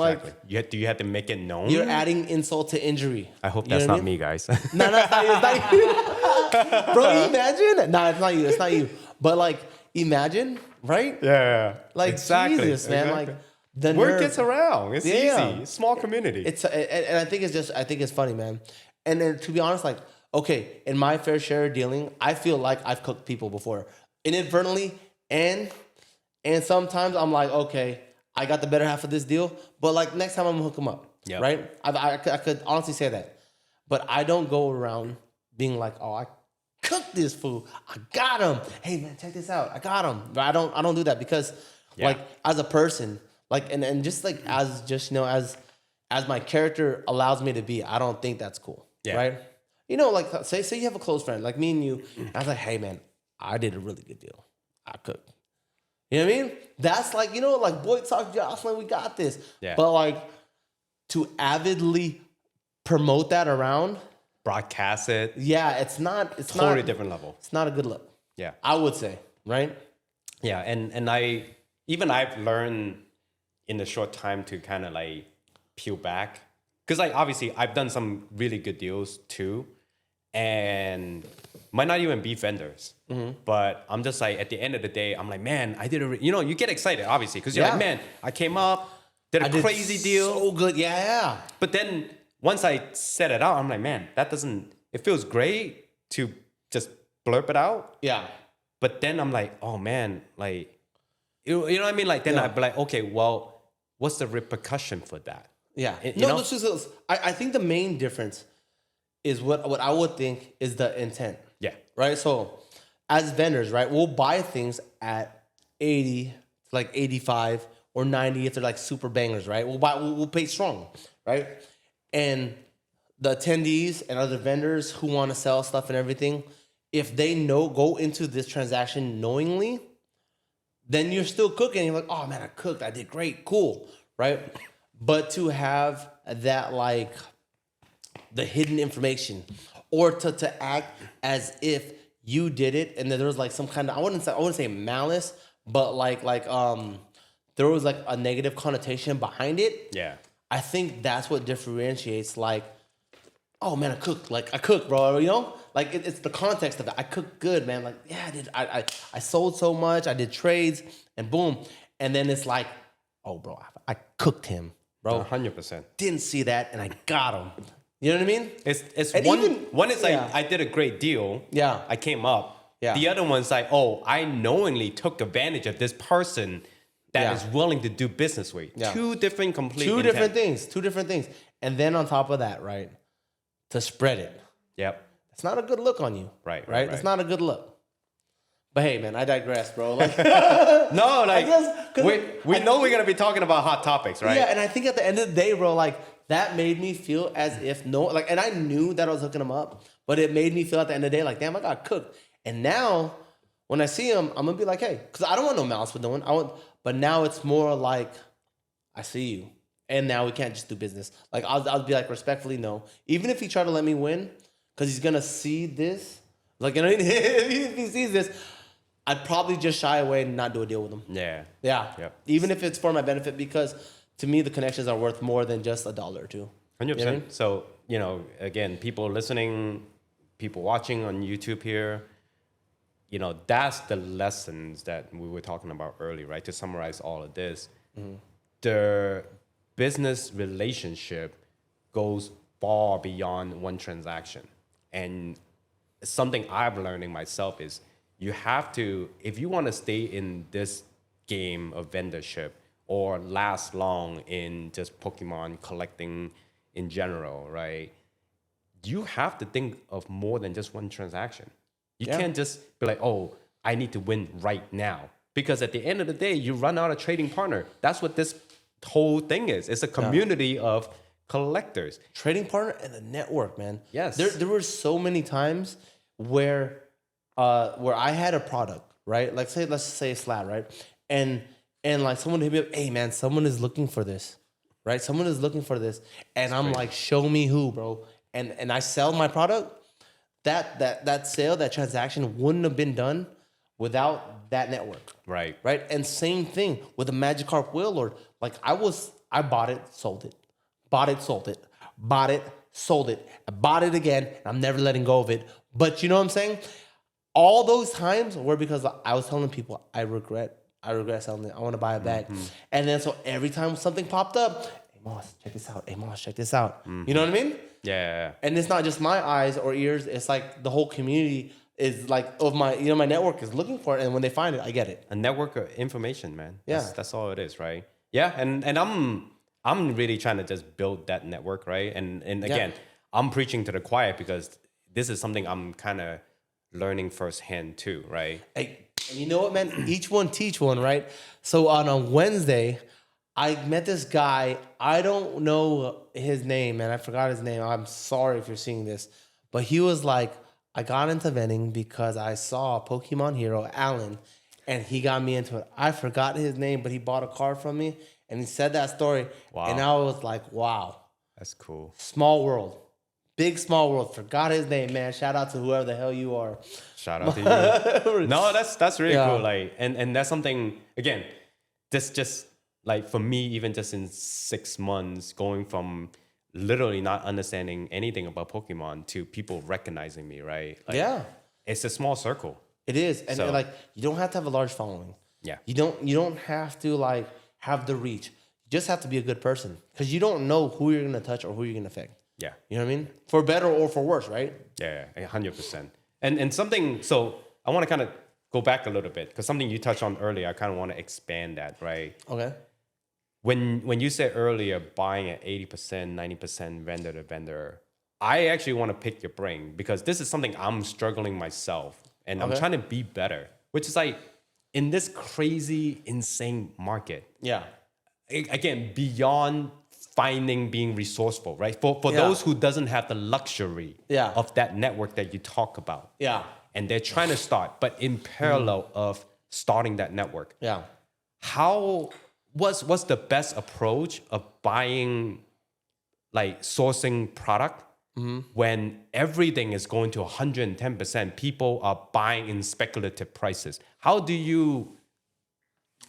you have to make it known. you're adding insult to injury. I hope You that's know what not I mean? me, guys. No, it's not you. Bro, imagine. Nah, it's not you. It's not you. But like, imagine, right? Yeah. Like Jesus, man. exactly. Like the Word nerve. gets around. It's Yeah. easy. Small community. It's and I think it's funny, man. And then to be honest, like, okay, in my fair share of dealing, I feel like I've cooked people before, inadvertently, and sometimes I'm like, okay, I got the better half of this deal, but like next time I'm gonna hook them up, Yep. right? I could honestly say that, but I don't go around being like, oh, I cooked this food, I got him. Hey man, check this out, I got him. But I don't do that because, like, as a person, like, and just like as just as my character allows me to be, I don't think that's cool, right? You know, like say you have a close friend like me and you, and I was like, hey man, I did a really good deal, I cooked. You know what I mean? That's like, you know, like boy talk Jocelyn, we got this. Yeah. But like to avidly promote that around, Broadcast it. yeah, it's not Totally different level. It's not a good look. Yeah. I would say, right? Yeah. And I've learned in the short time to kind of like peel back. Because like obviously I've done some really good deals too. And might not even be vendors. But I'm just like, at the end of the day, I'm like, man, I did you get excited, obviously, because you're like, man, I came up, did a crazy deal. So good, yeah. But then once I set it out, I'm like, man, it feels great to just blurb it out. Yeah. But then I'm like, oh man, like, you know what I mean? Like, then I'd be like, okay, well, what's the repercussion for that? Yeah. You know? This is, I think the main difference is what I would think is the intent. Yeah. Right? So as vendors, right, we'll buy things at 80, like 85 or 90 if they're like super bangers, right? We'll pay strong, right? And the attendees and other vendors who want to sell stuff and everything, if they go into this transaction knowingly, then you're still cooking. You're like, oh man, I cooked. I did great. Cool. Right? But to have that, like, the hidden information, or to act as if you did it and then there was like some kind of, I wouldn't say malice, but like there was like a negative connotation behind it. Yeah. I think that's what differentiates, like, oh man, I cooked, bro. You know, like it's the context of it. I cooked good, man. Like, yeah, I did. I sold so much. I did trades, and boom. And then it's like, oh, bro, I cooked him, bro. 100%. Didn't see that, and I got him. You know what I mean? It's And one is like, yeah. I did a great deal. Yeah. I came up. Yeah. The other one's like, oh, I knowingly took advantage of this person that is willing to do business with. Yeah. Two different complete Two intent. different things. And then on top of that, right, to spread it. Yep. It's not a good look on you. Right. It's not a good look. But hey, man, I digress, bro. Like, No, like, guess, we know we're going to be talking about hot topics, right? yeah, and I think at the end of the day, bro, like, that made me feel as if and I knew that I was hooking him up, but it made me feel at the end of the day like, damn, I got cooked. And now, when I see him, I'm gonna be like, hey, because I don't want no malice with no one. But now it's more like, I see you, and now we can't just do business. Like, I'll be like, respectfully, no. Even if he tried to let me win, because he's gonna see this, like, you know, if he sees this, I'd probably just shy away and not do a deal with him. Yeah. Yeah. Yep. Even if it's for my benefit, because to me, the connections are worth more than just $1 or $2. 100%. You know what I mean? So, again, people listening, people watching on YouTube here, that's the lessons that we were talking about earlier, right? To summarize all of this, the business relationship goes far beyond one transaction. And something I've learning myself is you have to, if you want to stay in this game of vendorship or last long in just Pokemon collecting in general, right? You have to think of more than just one transaction. You can't just be like, oh, I need to win right now. Because at the end of the day, you run out of trading partner. That's what this whole thing is. It's a community of collectors. Trading partner and the network, man. Yes. There were so many times where I had a product, right? Like let's say a slab, right? And like someone hit me up, hey man, someone is looking for this, right? Someone is looking for this. And I'm like, show me who, bro. And I sell my product. That sale, that transaction wouldn't have been done without that network. Right. Right. And same thing with the Magikarp Wheel Lord. Like I bought it, sold it. Bought it, sold it. Bought it, sold it. I bought it again. And I'm never letting go of it. But you know what I'm saying? All those times were because I was telling people I regret selling it. I want to buy it back. And then so every time something popped up, hey Moss, check this out. Hey Moss, check this out. You know what I mean? Yeah. And it's not just my eyes or ears. It's like the whole community is like of my, my network is looking for it. And when they find it, I get it. A network of information, man. Yeah. That's all it is, right? Yeah. And I'm really trying to just build that network, right? And again, I'm preaching to the choir because this is something I'm kind of learning firsthand too, right? Hey, and you know what, man? Each one teach one, right? So on a Wednesday, I met this guy. I don't know his name, man. I forgot his name. I'm sorry if you're seeing this. But he was like, I got into vending because I saw a Pokemon hero, Alan, and he got me into it. I forgot his name, but he bought a card from me, and he said that story. Wow. And I was like, wow. That's cool. Small world. Big small world. Forgot his name, man. Shout out to whoever the hell you are. Shout out to you. No, that's really cool. Like, and that's something, again, this just like for me, even just in 6 months, going from literally not understanding anything about Pokemon to people recognizing me, right? Like, it's a small circle. It is. And like, you don't have to have a large following. Yeah. You don't have to like have the reach. You just have to be a good person because you don't know who you're going to touch or who you're going to affect. Yeah. You know what I mean? For better or for worse, right? Yeah, 100%. And something, so I want to kind of go back a little bit because something you touched on earlier, I kind of want to expand that, right? Okay. When you said earlier buying at 80%, 90% vendor to vendor, I actually want to pick your brain because this is something I'm struggling myself and I'm trying to be better, which is like in this crazy, insane market. Yeah. Again, beyond being resourceful, right? For those who doesn't have the luxury of that network that you talk about. Yeah. And they're trying to start, but in parallel of starting that network. Yeah. What's the best approach of buying, like sourcing product when everything is going to 110%? People are buying in speculative prices. How do you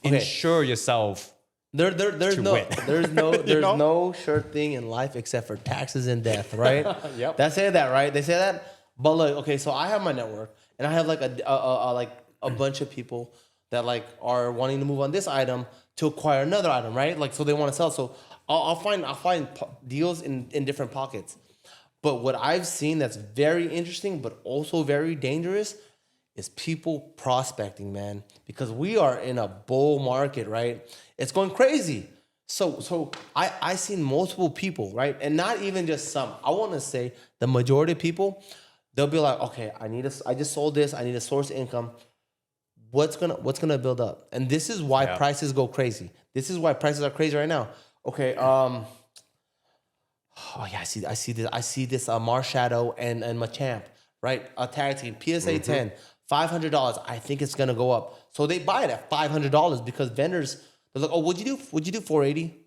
ensure yourself There's no know? sure thing in life except for taxes and death, right? Yep. They say that, right? They say that. But look, okay, so I have my network, and I have like a bunch of people that like are wanting to move on this item to acquire another item, right? Like, so they want to sell. So I'll find deals in different pockets. But what I've seen that's very interesting, but also very dangerous, is people prospecting, man. Because we are in a bull market, right? It's going crazy. So I seen multiple people, right? And not even just some. I want to say the majority of people, they'll be like, okay, I just sold this. I need a source of income. What's gonna build up? And this is why prices go crazy. This is why prices are crazy right now. Okay. Oh yeah, I see this Marshadow and Machamp, right? A tag team, PSA 10, $500. I think it's gonna go up. So they buy it at $500 because vendors, they're like, oh, would you do 480?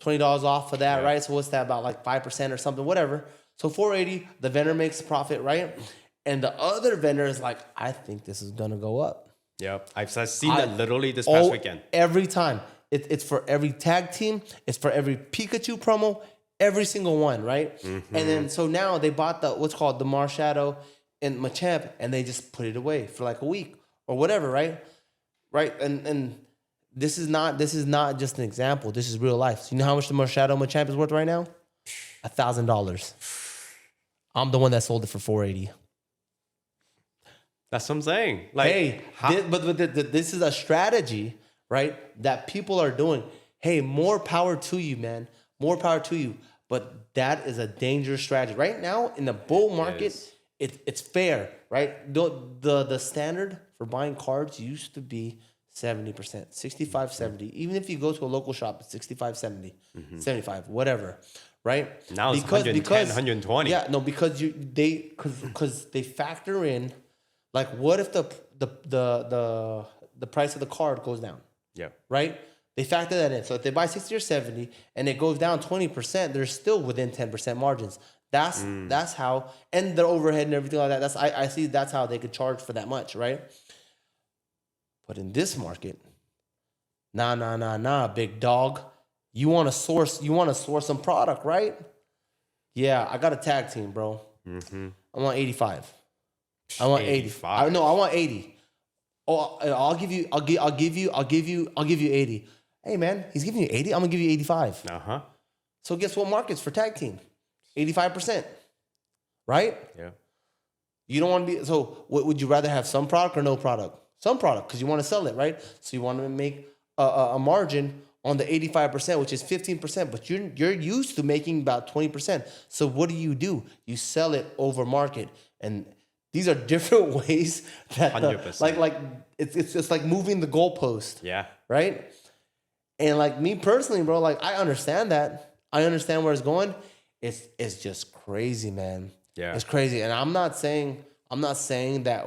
$20 off for that, right? So what's that, about like 5% or something, whatever. So 480, the vendor makes profit, right? And the other vendor is like, I think this is gonna go up. Yep, I've seen that literally this past weekend. Every time. It's for every tag team. It's for every Pikachu promo. Every single one, right? And then so now they bought what's called the Marshadow in Machamp and they just put it away for like a week or whatever, right? Right, and this is not just an example. This is real life. So you know how much the Shadow Machamp is worth right now? $1,000. I'm the one that sold it for $480. That's what I'm saying. Like, hey, this is a strategy, right? That people are doing. Hey, more power to you, man. More power to you. But that is a dangerous strategy. Right now, in the bull market, it's fair, right? The standard for buying cards used to be 70%, 65, 70. Even if you go to a local shop, it's 65, 70, 75, whatever, right? Now it's 110, 120. Yeah, no, because they factor in, like, what if the price of the card goes down? Yeah. Right? They factor that in. So if they buy 60 or 70 and it goes down 20%, they're still within 10% margins. That's how, and their overhead and everything like that. I see that's how they could charge for that much, right? But in this market, nah, big dog. You want to source some product, right? Yeah, I got a tag team, bro. I want 85. I want 85. No, I want 80. Oh, I'll give you 80. Hey man, he's giving you 80. I'm gonna give you 85. So guess what markets for tag team? 85%. Right? Yeah. You don't want to be. So would you rather have some product or no product? Some product, because you want to sell it, right? So you want to make a margin on the 85%, which is 15%, but you're used to making about 20%. So what do? You sell it over market. And these are different ways that 100%. It's like moving the goalpost. Yeah. Right? And like me personally, bro, like I understand that. I understand where it's going. It's just crazy, man. Yeah. It's crazy. And I'm not saying that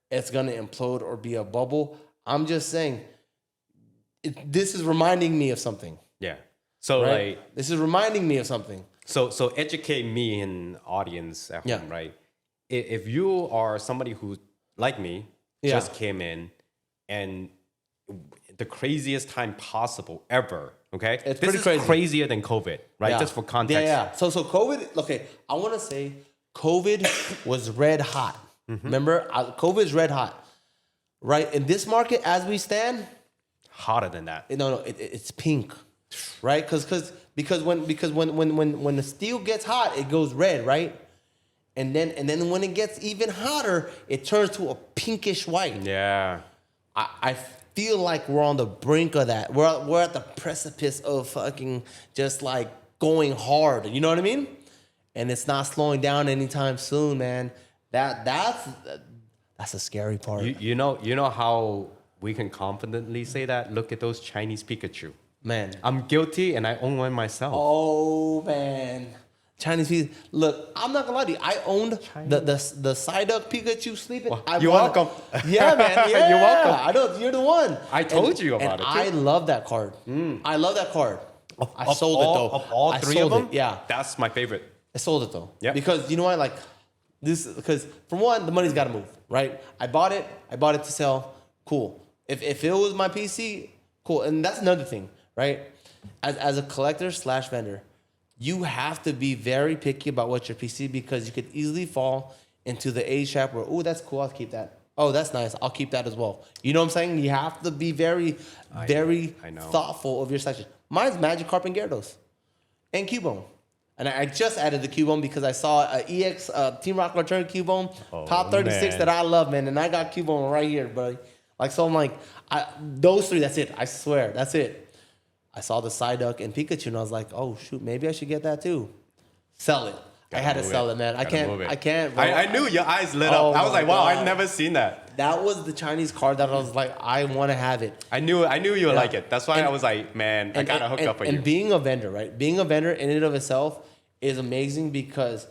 it's gonna implode or be a bubble. I'm just saying this is reminding me of something. Yeah. So right? This is reminding me of something. So educate me and audience at home, right? If you are somebody who, like me, just came in and the craziest time possible ever, okay? It's this pretty is crazy. Crazier than COVID, right? Yeah. Just for context. Yeah. So COVID, okay, I want to say COVID was red hot. Remember? COVID is red hot. Right? In this market, as we stand, hotter than that. No, it's pink. Right? Because when the steel gets hot, it goes red, right? And then when it gets even hotter, it turns to a pinkish white. Yeah. I feel like we're on the brink of that. We're at the precipice of fucking just like going hard. You know what I mean? And it's not slowing down anytime soon, man. That's a scary part. You know how we can confidently say that? Look at those Chinese Pikachu. Man. I'm guilty and I own one myself. Oh man. Chinese Pikachu. Look, I'm not gonna lie to you. I owned the Psyduck Pikachu sleeping. You're welcome. Yeah, man. Yeah. You're welcome. I know you're the one. I told you about it. I love that card. I love that card. I sold it though. Of all three of them? Yeah. That's my favorite. I sold it though. Yeah. Because you know what? Like this, because for one, the money's got to move, right? I bought it to sell. Cool. If it was my PC, cool. And that's another thing, right? As a collector / vendor, you have to be very picky about what your PC, because you could easily fall into the age trap where, oh, that's cool, I'll keep that. Oh, that's nice, I'll keep that as well. You know what I'm saying? You have to be very thoughtful of your selection. Mine's Magikarp and Gyarados and Cubone. And I just added the Cubone because I saw a EX Team Rocket Return Cubone, top 36 man. that I love, man. And I got Cubone right here, buddy. Like, so I'm like, those three, that's it. I swear, that's it. I saw the Psyduck and Pikachu, and I was like, oh, shoot, maybe I should get that too. Sell it. I had to sell it, man. I can't. Bro. I knew your eyes lit up. I was like, wow, I've never seen that. That was the Chinese card that I was like, I want to have it. I knew you would like it. That's why I was like, man, I got to hook up with you. And being a vendor, right? Being a vendor in and of itself is amazing, because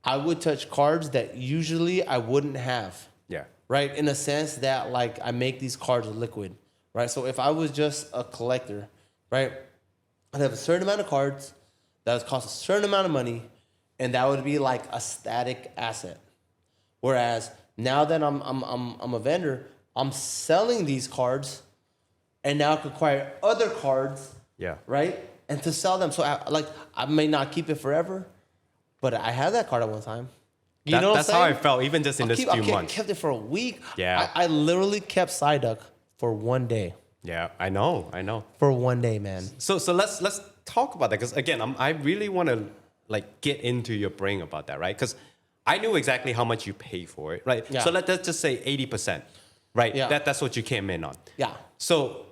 I would touch cards that usually I wouldn't have. Yeah. Right? In a sense that, like, I make these cards liquid, right? So if I was just a collector, right, I'd have a certain amount of cards that would cost a certain amount of money, and that would be like a static asset. Whereas now that I'm a vendor, I'm selling these cards, and now I can acquire other cards. Yeah. Right? And to sell them. So I may not keep it forever, but I had that card at one time. You know what That's I'm how I saying? felt, even just in this few months. Kept it for a week. Yeah. I literally kept Psyduck for 1 day. Yeah, I know. For 1 day, man. So let's talk about that, because again, I really want to like get into your brain about that, right? Because I knew exactly how much you pay for it, right? Yeah. So let's just say 80%, right? Yeah. That's what you came in on. Yeah. So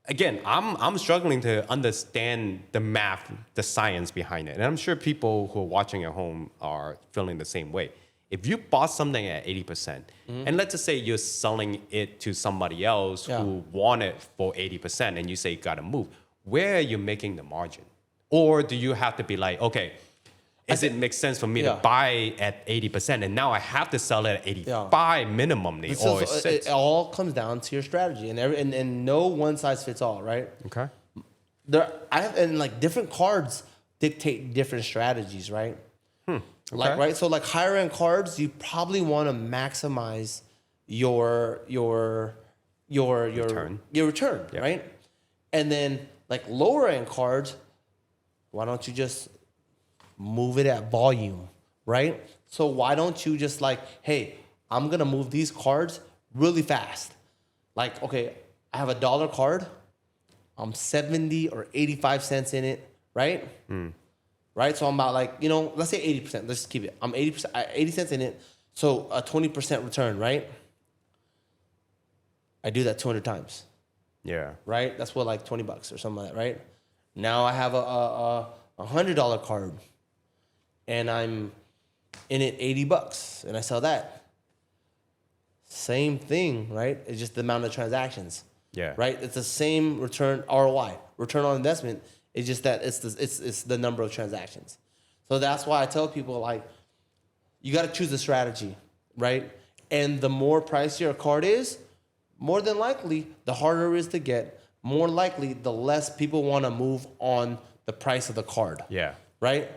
again, I'm struggling to understand the math, the science behind it, and I'm sure people who are watching at home are feeling the same way. If you bought something at 80%, and let's just say you're selling it to somebody else who want it for 80%, and you say you gotta move, where are you making the margin? Or do you have to be like, okay, does it make sense for me to buy at 80%, and now I have to sell it at 85 minimally, or it all comes down to your strategy, and no one size fits all, right? Okay. Like different cards dictate different strategies, right? Like, right, so like higher end cards, you probably want to maximize your return, right? And then like lower end cards, why don't you just move it at volume, right? So why don't you just like, hey, I'm gonna move these cards really fast. Like, okay, I have $1 card, I'm 70 or 85 cents in it, right? Right? So I'm about like, let's say 80%. Let's just keep it. I'm 80%, 80 cents in it. So a 20% return, right? I do that 200 times. Yeah. Right? That's what, like $20 or something like that, right? Now I have a $100 card and I'm in it $80 and I sell that. Same thing, right? It's just the amount of transactions. Yeah. Right? It's the same return ROI, return on investment. It's just that it's the number of transactions. So that's why I tell people, like, you got to choose a strategy, right? And the more pricier a card is, more than likely, the harder it is to get. More likely, the less people want to move on the price of the card. Yeah. Right?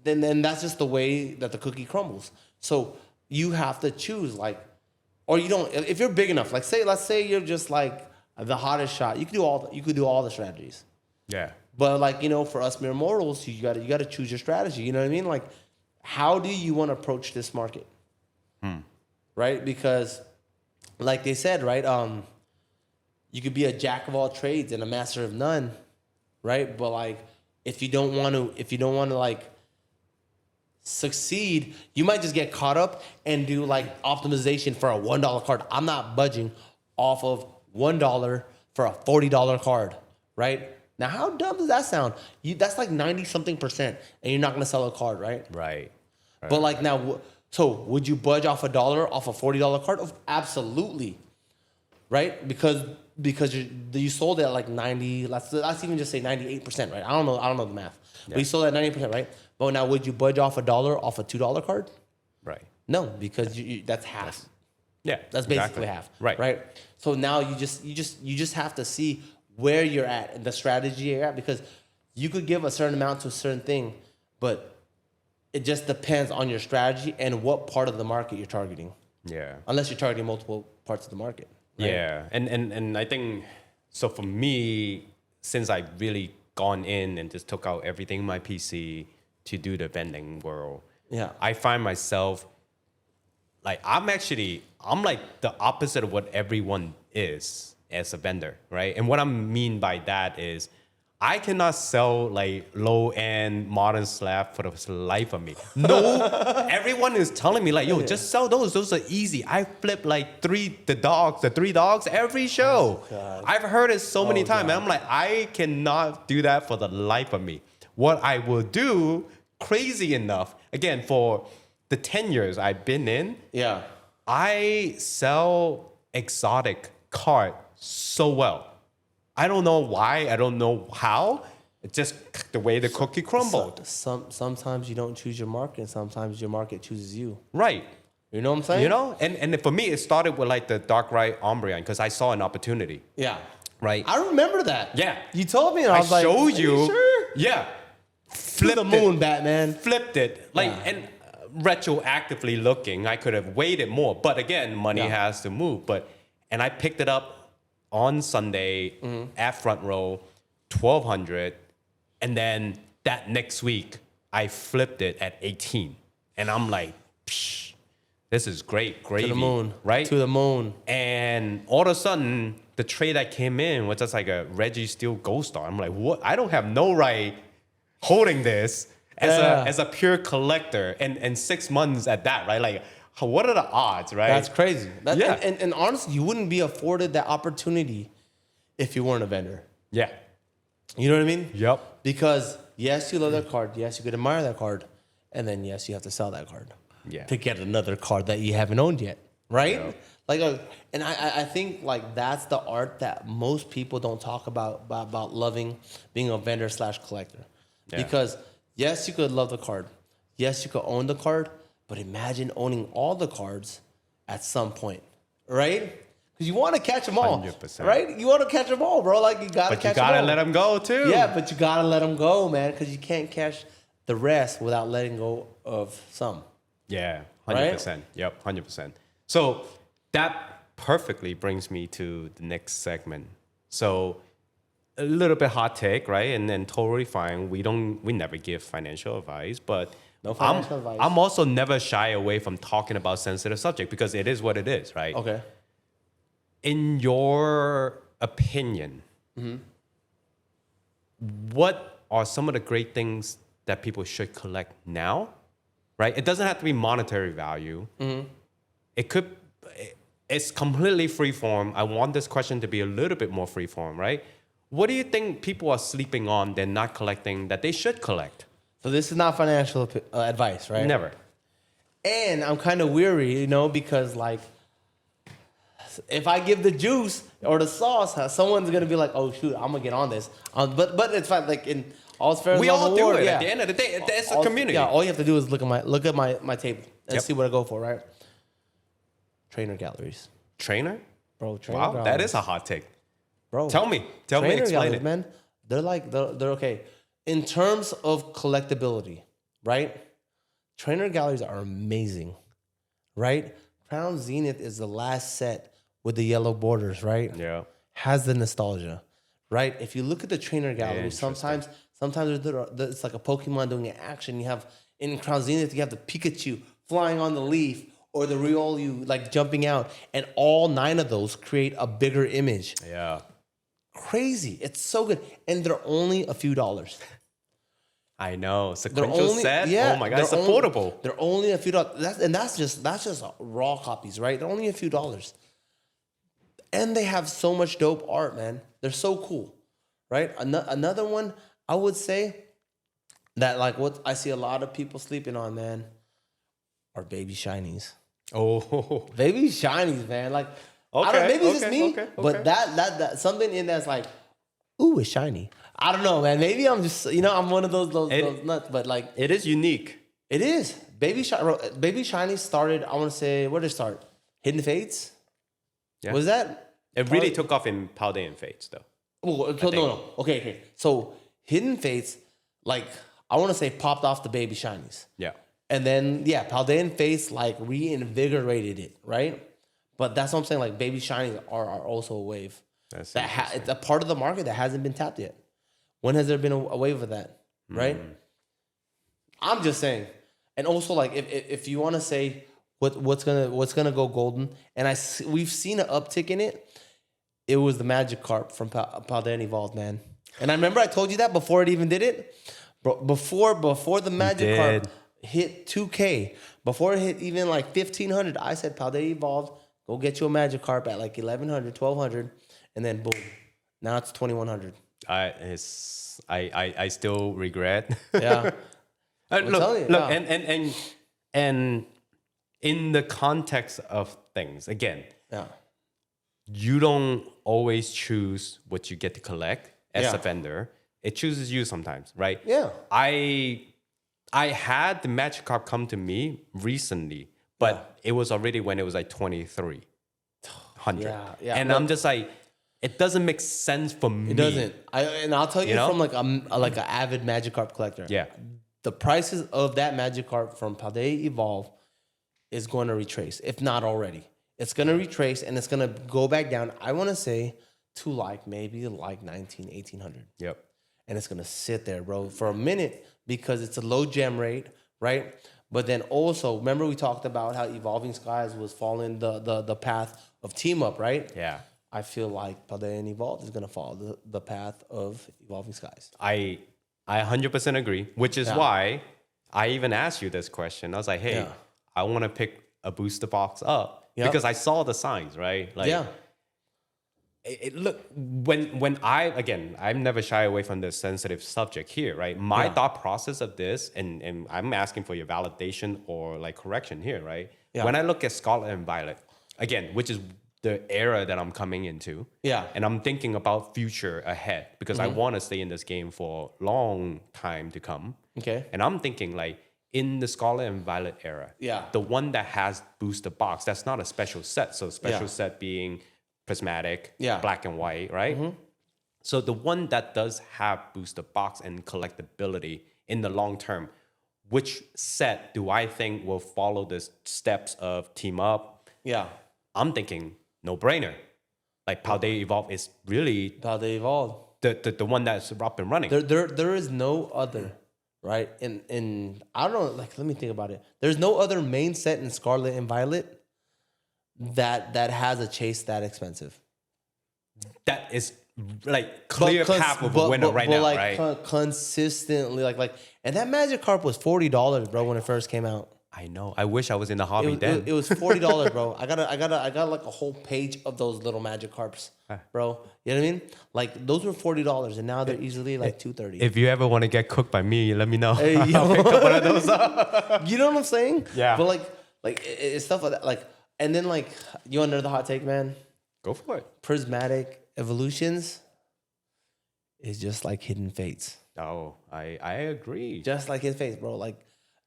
Then that's just the way that the cookie crumbles. So you have to choose, like, or you don't. If you're big enough, like, let's say you're just like the hottest shot. You could do all the strategies. Yeah. But like, for us mere mortals, you gotta choose your strategy. You know what I mean? Like, how do you want to approach this market? Right? Because like they said, right? You could be a jack of all trades and a master of none, right? But like, if you don't want to like succeed, you might just get caught up and do like optimization for a $1 card. I'm not budging off of $1 for a $40 card, right? Now, how dumb does that sound? That's like 90-something%, and you're not gonna sell a card, right? Right. But like now, so would you budge off $1 off a $40 card? Absolutely, right? Because you sold it at like 90. Let's even just say 98%, right? I don't know the math, but you sold it at 90%, right? But now, would you budge off $1 off a $2 card? Right. No, because that's half. Yeah. That's basically half. Right. Right. So now you just have to see where you're at and the strategy you're at, because you could give a certain amount to a certain thing, but it just depends on your strategy and what part of the market you're targeting. Yeah. Unless you're targeting multiple parts of the market. Right? Yeah. And I think, so for me, since I really gone in and just took out everything in my PC to do the vending world, I find myself like, I'm like the opposite of what everyone is as a vendor, right? And what I mean by that is, I cannot sell like low-end modern slab for the life of me. No, everyone is telling me like, yo, just sell those. Those are easy. I flip like the three dogs every show. Oh, I've heard it so many times. And I'm like, I cannot do that for the life of me. What I will do, crazy enough, again, for the 10 years I've been in, I sell exotic card so well. I don't know why. I don't know how. It's just the way the cookie crumbled. Sometimes you don't choose your market, and sometimes your market chooses you. Right. You know what I'm saying? And for me, it started with like the Dark Right Umbreon, because I saw an opportunity. Yeah. Right. I remember that. Yeah. You told me, and I was like, showed you. Sure? Yeah. Flip the moon, Batman. Flipped it. Like, and retroactively looking, I could have waited more. But again, money has to move. And I picked it up on Sunday at front row, 1,200, and then that next week I flipped it at 18, and I'm like, psh, this is great, gravy. To the moon. Right? To the moon. And all of a sudden, the trade that came in was just like a Reggie Steele Ghost Star. I'm like, what? I don't have no right holding this as a pure collector, and 6 months at that, right? Like, what are the odds, right? That's crazy. Yeah. And honestly, you wouldn't be afforded that opportunity if you weren't a vendor. Yeah. You know what I mean? Yep. Because yes, you love that card. Yes, you could admire that card. And then yes, you have to sell that card. Yeah. To get another card that you haven't owned yet. Right? Yep. Like, and I think like that's the art that most people don't talk about loving being a vendor / collector. Yeah. Because yes, you could love the card. Yes, you could own the card. But imagine owning all the cards at some point, right? Because you want to catch them all, 100%. right? You want to catch them all, bro. Like you gotta catch them all. But you gotta let them go too. Yeah, but you gotta let them go, man, because you can't catch the rest without letting go of some. Yeah, 100%. Right? Yep, 100%. So that perfectly brings me to the next segment. So a little bit hot take, right? And then totally fine. We never give financial advice, but no financial advice. I'm also never shy away from talking about sensitive subject because it is what it is, right? Okay. In your opinion, what are some of the great things that people should collect now? Right? It doesn't have to be monetary value. It's completely free form. I want this question to be a little bit more free form, right? What do you think people are sleeping on, they're not collecting, that they should collect? So this is not financial advice, right? Never. And I'm kind of weary, because like, if I give the juice or the sauce, someone's gonna be like, "Oh shoot, I'm gonna get on this." But it's fine. Like in all's fair. We all do it. Yeah. At the end of the day, it's a community. Yeah. All you have to do is look at my table and Yep. see what I go for, right? Trainer galleries, Trainer? bro. Trainer Wow, galleries. that is a hot take. Bro. Tell me, Trainer explain galleries, it. man. They're okay in terms of collectability, right? Trainer galleries are amazing, right? Crown Zenith is the last set with the yellow borders, right? Yeah. Has the nostalgia, right? If you look at the trainer gallery, Interesting. sometimes it's like a Pokemon doing an action. You have in Crown Zenith, you have the Pikachu flying on the leaf or the Riolu like jumping out, and all 9 of those create a bigger image. Yeah. Crazy! It's so good, and they're only a few dollars. I know. They're Sequential set? Oh my God, it's they're affordable. They're only a few dollars. That's just raw copies, right? They're only a few dollars. And they have so much dope art, man. They're so cool, right? Another one, I would say that like what I see a lot of people sleeping on, man, are baby shinies. Oh. Baby shinies, man. Like, I Okay, don't, maybe it's just me, okay. but that something in that's like, ooh, it's shiny. I don't know, man. Maybe I'm just, I'm one of those nuts, but like, It is unique. it is. Baby shiny started, I want to say, where did it start? Hidden Fates? Yeah. Was that? It really took off in Paldean Fates, though. Oh, no. Okay. So Hidden Fates, like, I want to say popped off the baby shinies. Yeah. And then, Paldean Fates, like, reinvigorated it, right? But that's what I'm saying. Like, baby shinies are also a wave. That's It's a part of the market that hasn't been tapped yet. When has there been a wave of that, right? I'm just saying. And also, like, if you want to say what's gonna go golden, and we've seen an uptick in it. It was the Magikarp from Paldean Evolved, man. And I remember I told you that before it even did it. Bro, before the Magikarp hit 2K, before it hit even like 1,500, I said Paldean Evolved, go get you a Magikarp at like 1,100, 1,200, and then boom, now it's 2,100. I still regret. Yeah. Look, and in the context of things, again, you don't always choose what you get to collect as a vendor. It chooses you sometimes, right? Yeah. I had the Magikarp come to me recently, but it was already when it was like 2,300. Yeah. And I'm just like, it doesn't make sense for me. It doesn't. I'll tell you, You know? from like an avid Magikarp collector. Yeah. The prices of that Magikarp from Paldean Evolve is going to retrace, if not already. It's going to retrace and it's going to go back down, I want to say, to like maybe like 1,800. Yep. And it's going to sit there, bro, for a minute because it's a low gem rate, right? But then also, remember we talked about how Evolving Skies was following the path of Team Up, right? Yeah. I feel like Paldean Evolved is going to follow the path of Evolving Skies. I 100% agree, which is why I even asked you this question. I was like, hey, I want to pick a booster box up because I saw the signs, right? Like, look, when I'm never shy away from this sensitive subject here, right? My thought process of this, and I'm asking for your validation or like correction here, right? Yeah. When I look at Scarlet and Violet, again, which is the era that I'm coming into, and I'm thinking about future ahead because I want to stay in this game for a long time to come. Okay, and I'm thinking like in the Scarlet and Violet era, the one that has booster box, that's not a special set. So special set being prismatic, black and white, right? So the one that does have booster box and collectability in the long term, which set do I think will follow the steps of Team Up? Yeah, I'm thinking no brainer. Like Paldean Evolve is really Paldean Evolve, the one that's up and running. There is no other, right? In I don't know. Like let me think about it. There's no other main set in Scarlet and Violet that has a chase that expensive. That is like clear path of a winner right now, like, right? Consistently, like, and that Magikarp was $40, bro, when it first came out. I know. I wish I was in the hobby then. It was $40, bro. I got like a whole page of those little Magikarps, bro. You know what I mean? Like those were $40, and now they're easily like $230. If you ever want to get cooked by me, let me know. Hey, I'll pick up one of those. You know what I'm saying? Yeah. But like it's stuff like that. Like, and then like you under the hot take, man. Go for it. Prismatic Evolutions is just like Hidden Fates. Oh, I agree. Just like Hidden Fates, bro. Like,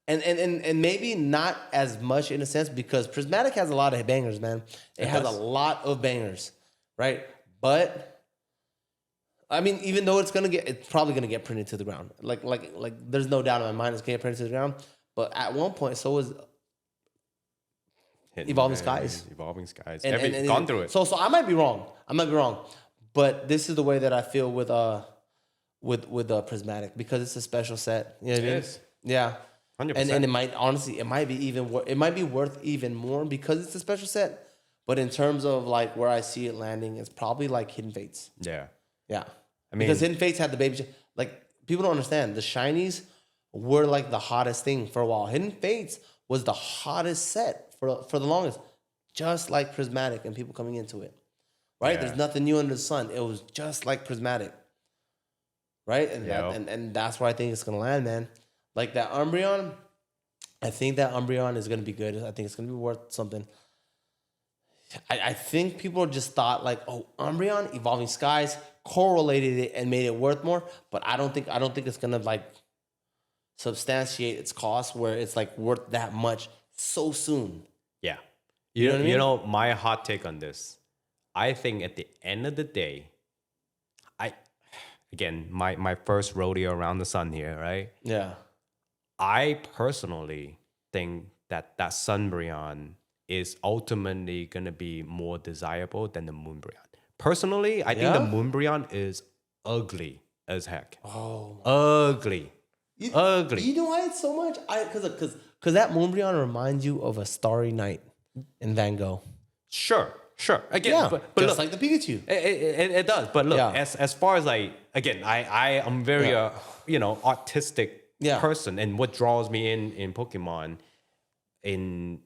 and maybe not as much in a sense because Prismatic has a lot of bangers, man. It has a lot of bangers, right? But I mean, even though it's probably gonna get printed to the ground. Like there's no doubt in my mind it's gonna get printed to the ground. But at one point, so was Evolving Skies. Evolving Skies. And gone through it. So I might be wrong. But this is the way that I feel with Prismatic because it's a special set. You know what I mean? Yes. Yeah. 100%. And it might honestly, it might be worth even more because it's a special set. But in terms of like where I see it landing, it's probably like Hidden Fates. Yeah. Yeah. I mean, because Hidden Fates had the baby, like people don't understand. The shinies were like the hottest thing for a while. Hidden Fates was the hottest set for the longest, just like Prismatic and people coming into it. Right? Yeah. There's nothing new under the sun. It was just like Prismatic. Right? And and that's where I think it's gonna land, man. Like that Umbreon, I think that Umbreon is gonna be good. I think it's gonna be worth something. I think people just thought like, oh, Umbreon, Evolving Skies, correlated it and made it worth more. But I don't think it's gonna like substantiate its cost where it's like worth that much so soon. Yeah. You know what I mean? You know, my hot take on this. I think at the end of the day, my first rodeo around the sun here, right? Yeah. I personally think that Sunbreon is ultimately going to be more desirable than the Moonbreon. Personally, I think the Moonbreon is ugly as heck. Oh. Ugly. Ugly. You know why it's so much? Because that Moonbreon reminds you of a Starry Night in Van Gogh. Sure. Again, but just look, like the Pikachu. It does. But look, as far as like, again, I am very artistic person, and what draws me in Pokemon, in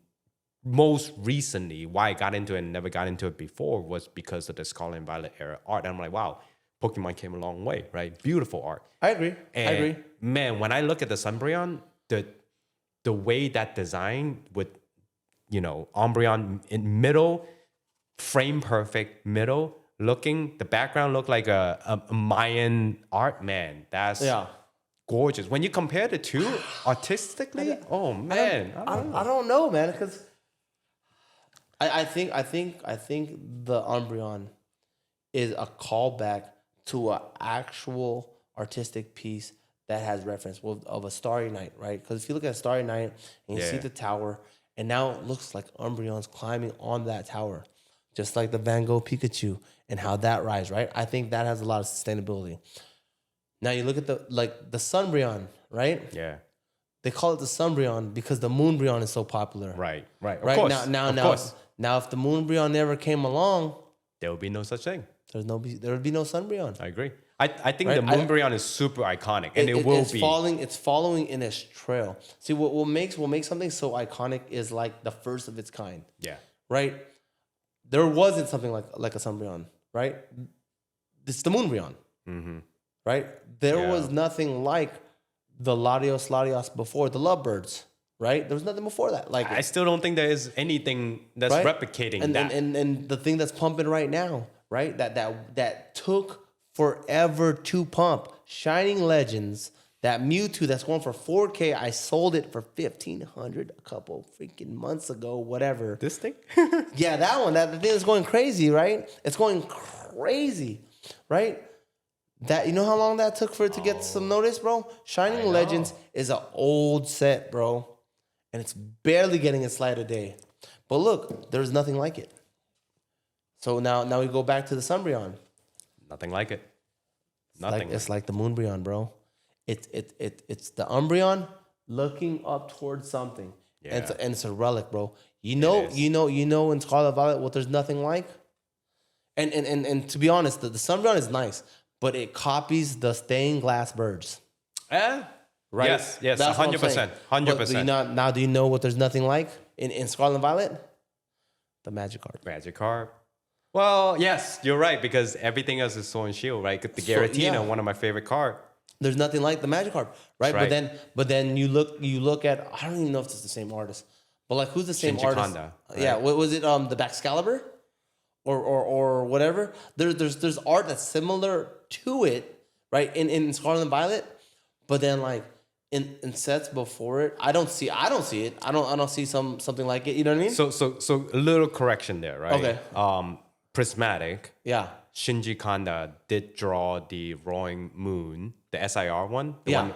most recently, why I got into it and never got into it before was because of the Scarlet and Violet era art. And I'm like, wow, Pokemon came a long way, right? Beautiful art. I agree. Man, when I look at the Sunbreon, the way that design with, Umbreon in middle, frame perfect, middle, looking, the background looked like a Mayan art, man. That's gorgeous. When you compare the two artistically, I don't know, man, because I think the Umbreon is a callback to an actual artistic piece that has reference of a Starry Night, right? Because if you look at Starry Night and you see the tower, and now it looks like Umbreon's climbing on that tower, just like the Van Gogh Pikachu and how that rides, right? I think that has a lot of sustainability. Now you look at the Sunbreon, right? Yeah. they call it the Sunbreon because the Moonbreon is so popular. Right. Of Right course. now, if the Moonbreon never came along, There will be no such thing. there would be no Sunbreon. I agree. I think Right? the Moonbreon is super iconic, and It's following in its trail. See, what makes something so iconic is like the first of its kind. Yeah. Right? There wasn't something like a Sunbreon, right? It's the Moonbreon. Mm-hmm. Right? There was nothing like the Latios before, the Lovebirds, right? There was nothing before that. Like I still don't think there is anything that's right? replicating and, that. And the thing that's pumping right now, right? That took forever to pump. Shining Legends, that Mewtwo that's going for 4K. I sold it for 1,500 a couple freaking months ago, whatever. This thing? Yeah, that one. The thing is going crazy, right? It's going crazy, right? That, you know how long that took for it to get some notice, bro? Shining Legends is an old set, bro. And it's barely getting its light of day. But look, there's nothing like it. So now we go back to the Sunbreon. Nothing like it. Nothing. It's like the Moonbreon, bro. It's the Umbreon looking up towards something. Yeah. And it's a relic, bro. You know in Scarlet Violet what there's nothing like? And to be honest, the Sunbreon is nice, but it copies the stained glass birds. Right? Yes, That's what I'm 100%. saying. 100%. Now do you know what there's nothing like in Scarlet Violet? The Magikarp. Magikarp. Well, yes, you're right, because everything else is Sword and Shield, right? The Giratina, one of my favorite cards. There's nothing like the Magikarp, right? Right. But then you look at, I don't even know if it's the same artist, but like who's the same Shinji artist? Kanda, right? Yeah, what was it? The Baxcalibur, or whatever. There's art that's similar to it, right? In Scarlet and Violet, but then like in sets before it, I don't see it. I don't see something like it. You know what I mean? So a little correction there, right? Okay. Prismatic. Yeah. Shinji Kanda did draw the Roaring Moon, the SIR one. The Yeah. one,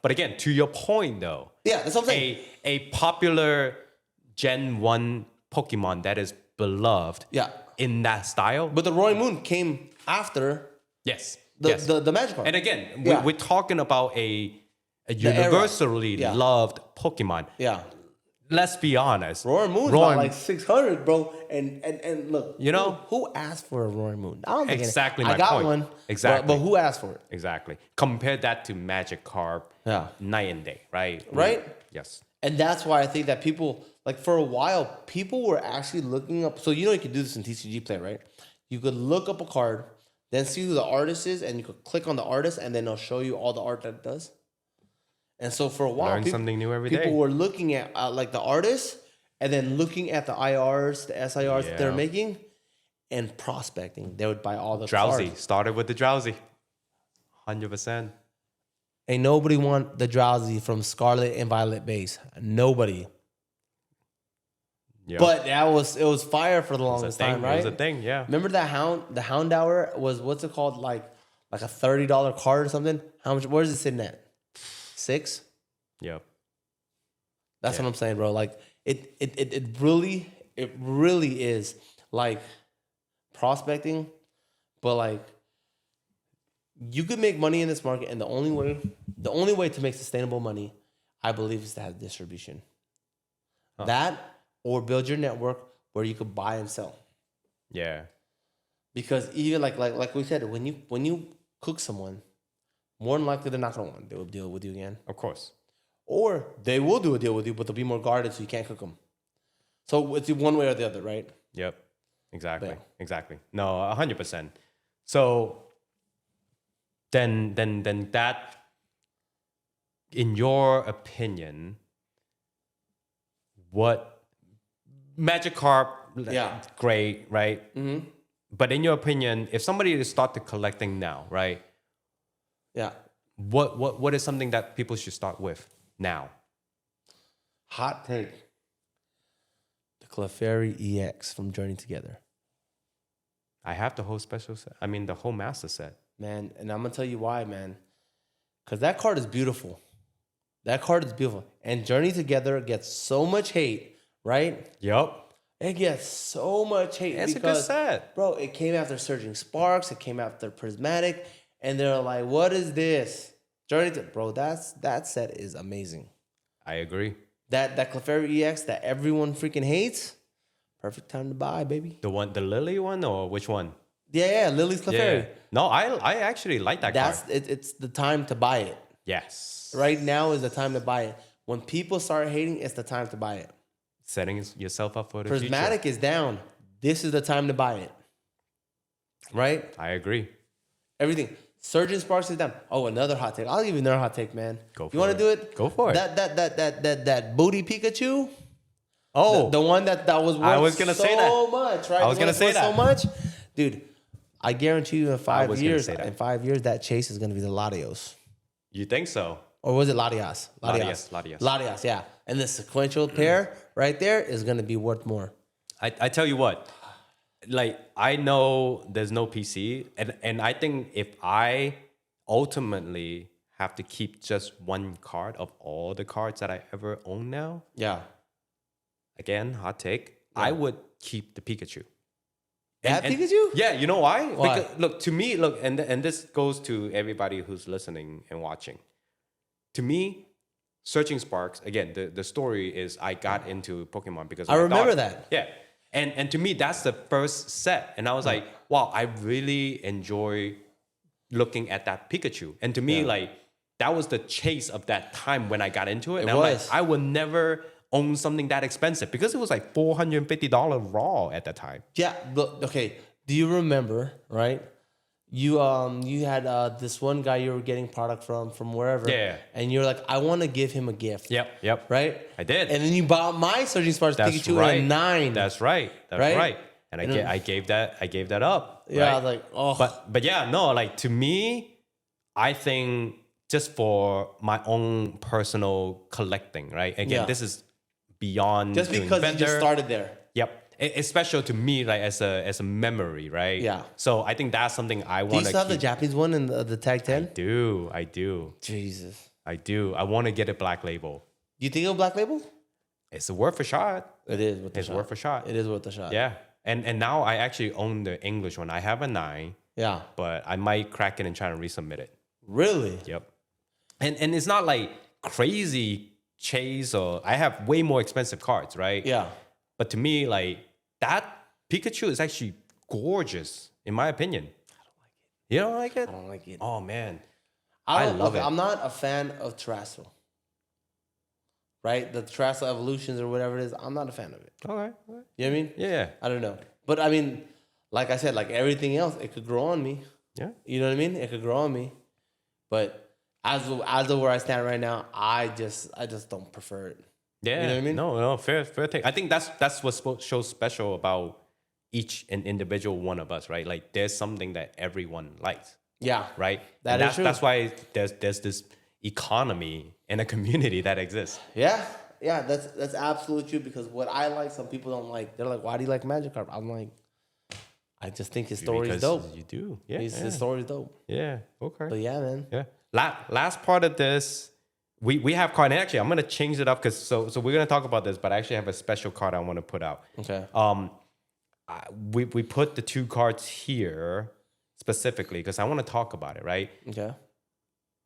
but again, to your point though. Yeah, that's what I'm saying. A popular Gen 1 Pokemon that is beloved. Yeah. In that style. But the Roaring Moon came after Yes. the Magikarp. And again, Yeah. we're talking about a era. universally Yeah. loved Pokemon. Yeah. Let's be honest. Roaring Moon's about like 600, bro. And look, You know? who asked for a Roaring Moon? I don't think Exactly I my got point. one. Exactly. But who asked for it? Exactly. Compare that to Magikarp. Yeah. Night and day, right? Right? Yes. And that's why I think that people, like for a while, people were actually looking up. So you could do this in TCG Play, right? You could look up a card, then see who the artist is, and you could click on the artist, and then it'll show you all the art that it does. And so for a while, Learn something new every day. people were looking at like the artist, and then looking at the IRs, the SIRs that they're Yeah. making, and prospecting. They would buy all the Drowsy. cards. Started with the Drowsy. 100%. Ain't nobody want the Drowsy from Scarlet and Violet base. Nobody. Yeah. But it was fire for the longest time, right? It was a thing, yeah. Remember the Houndour was, what's it called? Like a $30 card or something? How much? Where is it sitting at? 6? Yep. That's what I'm saying, bro. Like it really is like prospecting, but like you could make money in this market, and the only way to make sustainable money, I believe, is to have distribution. That or build your network where you could buy and sell. Yeah. Because even like we said, when you cook someone, more than likely they're not gonna want to do a deal with you again. Of course. Or they will do a deal with you, but they'll be more guarded, so you can't cook them. So it's one way or the other, right? Yep. Exactly. Yeah. Exactly. No, 100%. So then that, in your opinion, what Magikarp, great, right? Mm-hmm. But in your opinion, if somebody is started collecting now, right? Yeah. What is something that people should start with now? Hot take. The Clefairy EX from Journey Together. I have the whole special set. I mean, the whole master set. Man, and I'm going to tell you why, man. Because that card is beautiful. That card is beautiful. And Journey Together gets so much hate, right? Yep. It gets so much hate. It's a good set. Bro, it came after Surging Sparks. It came after Prismatic. And they're like, what is this? Bro, that set is amazing. I agree. That Clefairy EX that everyone freaking hates, perfect time to buy, baby. The Lily one or which one? Yeah, Lily's Clefairy. Yeah. No, I actually like that card. It's the time to buy it. Yes. Right now is the time to buy it. When people start hating, it's the time to buy it. Setting yourself up for the Prismatic future. is down. This is the time to buy it. Right? I agree. Everything. Surgeon Sparks is down. Oh, another hot take. I'll give you another hot take, man. Go for you want it. to do it? Go for it. That booty Pikachu. Oh, The one that was worth I was gonna so say that. much, right? I was The one gonna say that's worth that. so much. Dude, I guarantee you in 5 was gonna years, say that. in 5 years, that chase is going to be the Latios. you think so? Or was it Latias? Latias. Latias, yeah. And the sequential pair right there is going to be worth more. I tell you what, like I know there's no PC, and I think if I ultimately have to keep just one card of all the cards that I ever own now, Yeah. again, hot take, I would keep the Pikachu. That Pikachu? Yeah, you know why? Why? Because, look, to me, and this goes to everybody who's listening and watching. To me, Searching Sparks, again, the story is I got into Pokemon because of I my remember daughter. that. Yeah. And to me, that's the first set. And I was like, wow, I really enjoy looking at that Pikachu. And to me, like, that was the chase of that time when I got into it. And I'm like, I would never own something that expensive because it was like $450 raw at that time. Yeah. Look, okay. Do you remember, right? You had this one guy you were getting product from wherever. Yeah. And you're like, I want to give him a gift. Yep. Right? I did. And then you bought my Surging Sparks That's Pikachu right. in a 9. That's right. Right? And I gave that up. Yeah, right? I was like, oh. But yeah, no, like to me, I think just for my own personal collecting, right? Again, this is beyond just doing because you vendor. just started there. Yep. It's special to me, like as a memory, right? Yeah. So I think that's something I Do you want to still have the keep. Japanese one in the Tag 10? I do. Jesus. I do. I want to get a black label. You think of Black Label? It's worth a shot. It is worth It's worth a shot. It is worth a shot. Yeah. And now I actually own the English one. I have a 9, Yeah. but I might crack it and try to resubmit it. Really? Yep. And it's not like crazy chase or I have way more expensive cards, right? Yeah. But to me, like that Pikachu is actually gorgeous, in my opinion. I don't like it. You don't like it? I don't like it. Oh man. I love it. I'm not a fan of Terrestrial. Right? The Terrestrial Evolutions or whatever it is, I'm not a fan of it. Okay. You know what I mean? Yeah. I don't know. But I mean, like I said, like everything else, it could grow on me. Yeah. You know what I mean? It could grow on me. But as of where I stand right now, I just don't prefer it. Yeah. You know what I mean? No, fair thing. I think that's what shows special about each and individual one of us, right? Like there's something that everyone likes. Yeah. Right? That's true. That's why there's this economy and a community that exists. Yeah. Yeah, that's absolutely true because what I like, some people don't like. They're like, why do you like Magikarp? I'm like, I just think his story is Because dope. You do. Yeah. His story is dope. Yeah. Okay. But yeah, man. Yeah. Last part of this, we have card. And actually, I'm gonna change it up because so we're gonna talk about this, but I actually have a special card I want to put out. Okay. We put the 2 cards here specifically because I want to talk about it, right? Okay.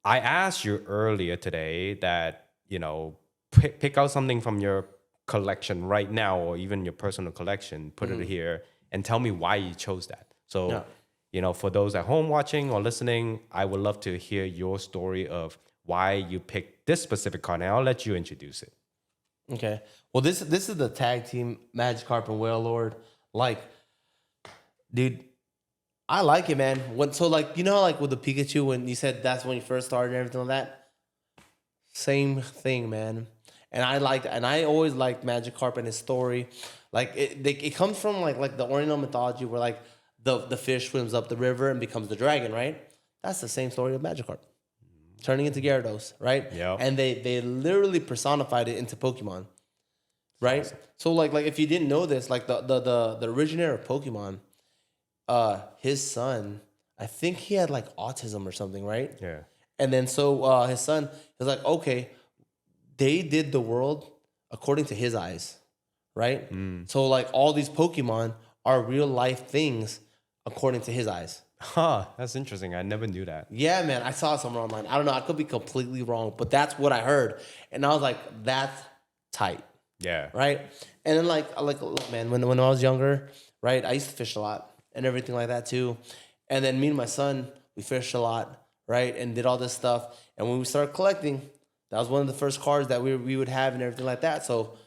I asked you earlier today that pick out something from your collection right now, or even your personal collection, put it here, and tell me why you chose that. So. Yeah. For those at home watching or listening, I would love to hear your story of why you picked this specific card, and I'll let you introduce it. Okay. Well, this is the tag team Magikarp and Wailord. Like, dude, I like it, man. Like with the Pikachu when you said that's when you first started and everything like that. Same thing, man. And I always liked Magikarp and his story. Like it comes from like the Oriental mythology where like the fish swims up the river and becomes the dragon, right? That's the same story of Magikarp. Turning into Gyarados, right? Yeah. And they literally personified it into Pokemon. Right? Awesome. So like if you didn't know this, like the originator of Pokemon, his son, I think he had like autism or something, right? Yeah. And then so his son was like, okay, they did the world according to his eyes, right? So like all these Pokemon are real life things according to his eyes. Huh, that's interesting. I never knew that. Yeah, man, I saw it somewhere online. I don't know. I could be completely wrong, but that's what I heard, and I was like, "That's tight." Yeah. Right? And then look, man, when I was younger, right, I used to fish a lot and everything like that too. And then me and my son, we fished a lot, right, and did all this stuff. And when we started collecting, that was one of the first cards that we would have and everything like that. So,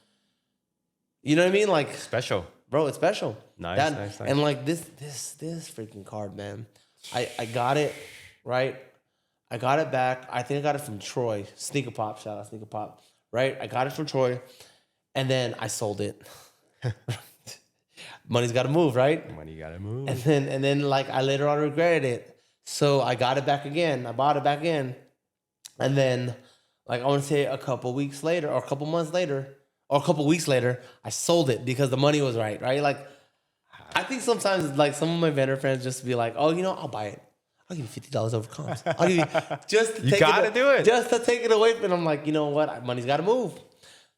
you know what I mean? Like, Special. bro, it's special. Nice. And like this freaking card, man. I got it, right? I got it back. I think I got it from Troy. Sneaker Pop, shout out Sneaker Pop. Right? I got it from Troy. And then I sold it. Money's got to move, right? Money got to move. And then like I later on regretted it. So I got it back again. I bought it back in. And then like I want to say a couple weeks later or a couple months later or a couple weeks later, I sold it because the money was right? Like I think sometimes like some of my vendor friends just be like, "Oh, I'll buy it. I'll give you $50 over comps. I'll give you just to You gotta do it. Just to take it away." And I'm like, you know what? Money's got to move.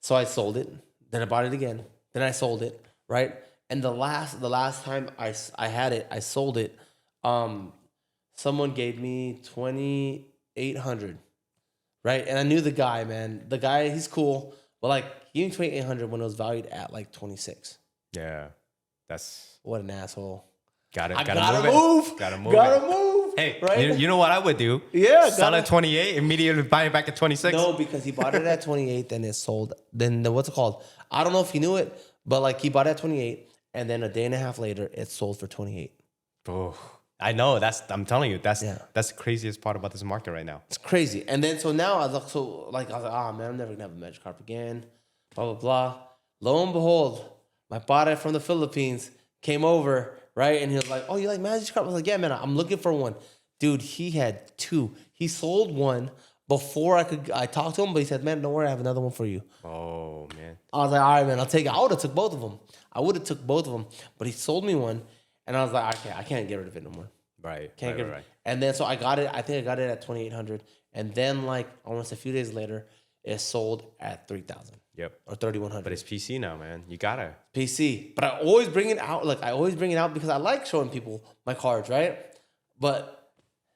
So I sold it. Then I bought it again. Then I sold it. Right. And the last time I had it, I sold it. Someone gave me $2,800. Right. And I knew the guy, man. The guy, he's cool. But like he gave me $2,800 when it was valued at like 26. Yeah. That's What an asshole. gotta move. Gotta move. Gotta move. Hey, right? you know what I would do? Yeah, sell at 28, immediately buy it back at 26. No, because he bought it at 28, then it sold. Then what's it called? I don't know if he knew it, but like he bought it at 28, and then a day and a half later, it sold for 28. Oh, I know. I'm telling you, that's Yeah. the craziest part about this market right now. It's crazy. And then so now I was like, oh man, I'm never gonna have a Magikarp again. Blah blah blah. Lo and behold, my body from the Philippines came over, right? And he was like, "Oh, you like Magikarp?" I was like, "Yeah, man, I'm looking for one." Dude, he had two. He sold one before I talked to him, but he said, "Man, don't worry, I have another one for you." Oh man. I was like, "All right, man, I'll take it." I would have took both of them. But he sold me one, and I was like, I can't get rid of it no more. Right. Can't get rid. Right. And then so I got it. I think I got it at 2,800, and then like almost a few days later, it sold at 3,000. Yep. Or 3,100. But it's PC now, man. You gotta. PC. But I always bring it out. Like I always bring it out because I like showing people my cards, right? But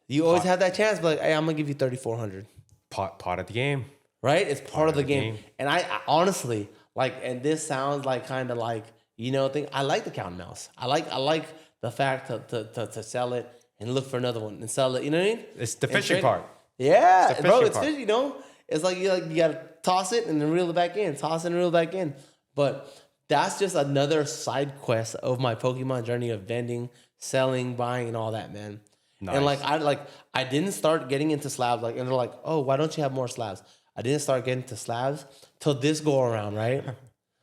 you always have that chance. But like, hey, I'm gonna give you 3,400. Part of the game. Right? It's part of the game. And I honestly like. And this sounds like kind of like thing. I like the cat and mouse. I like the fact to sell it and look for another one and sell it. You know what I mean? It's the fishing part. Yeah, It's the bro. fishing It's part. fish. It's like you gotta toss it and then reel it back in. Toss it and reel it back in. But that's just another side quest of my Pokemon journey of vending, selling, buying, and all that, man. Nice. And I didn't start getting into slabs. Like, and they're like, "Oh, why don't you have more slabs?" I didn't start getting into slabs till this go around, right?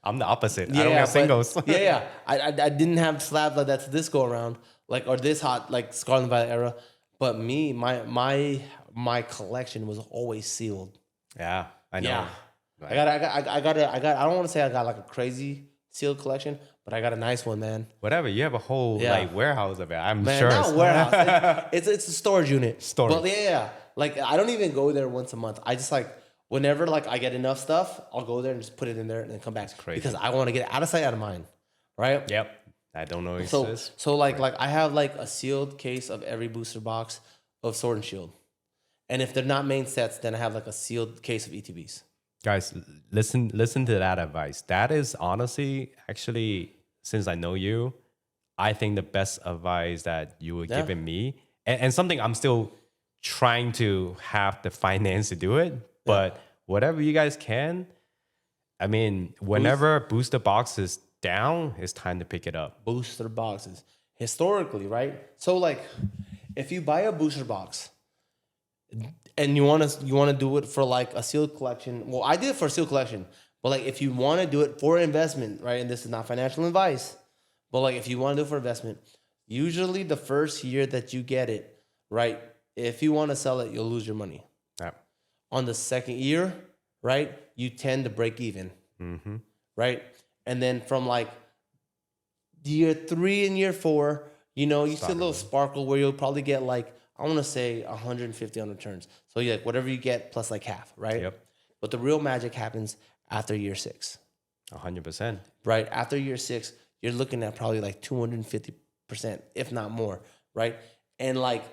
I'm the opposite. I don't have singles. yeah. I didn't have slabs like that to this go around, like or this hot like Scarlet Violet era. But my collection was always sealed. Yeah, I know. Yeah. Right. I got. I don't want to say I got like a crazy sealed collection, but I got a nice one, man. Whatever. You have a whole like warehouse of it. I'm Man, sure. not warehouse. It's a storage unit. Storage. But yeah. Like I don't even go there once a month. I just like whenever like I get enough stuff, I'll go there and just put it in there and then come back. That's crazy. Because I want to get it out of sight, out of mind. Right? Yep. I don't know. So like I have like a sealed case of every booster box of Sword and Shield. And if they're not main sets, then I have like a sealed case of ETBs. Guys, listen to that advice. That is honestly, actually, since I know you, I think the best advice that you were giving me, and something I'm still trying to have the finance to do it, but whatever you guys can, I mean, whenever booster box is down, it's time to pick it up. Booster boxes. Historically, right? So like, if you buy a booster box, and you want to do it for like a sealed collection. Well, I did it for a sealed collection, but like if you want to do it for investment, right? And this is not financial advice, but like if you want to do it for investment, usually the first year that you get it, right? If you want to sell it, you'll lose your money. Yeah. On the second year, right? You tend to break even, right? And then from like year 3 and year 4, you see a little sparkle where you'll probably get like, I want to say 150 on returns. So you like whatever you get plus like half, right? Yep. But the real magic happens after year 6. 100%. Right? After year 6, you're looking at probably like 250%, if not more, right? And like,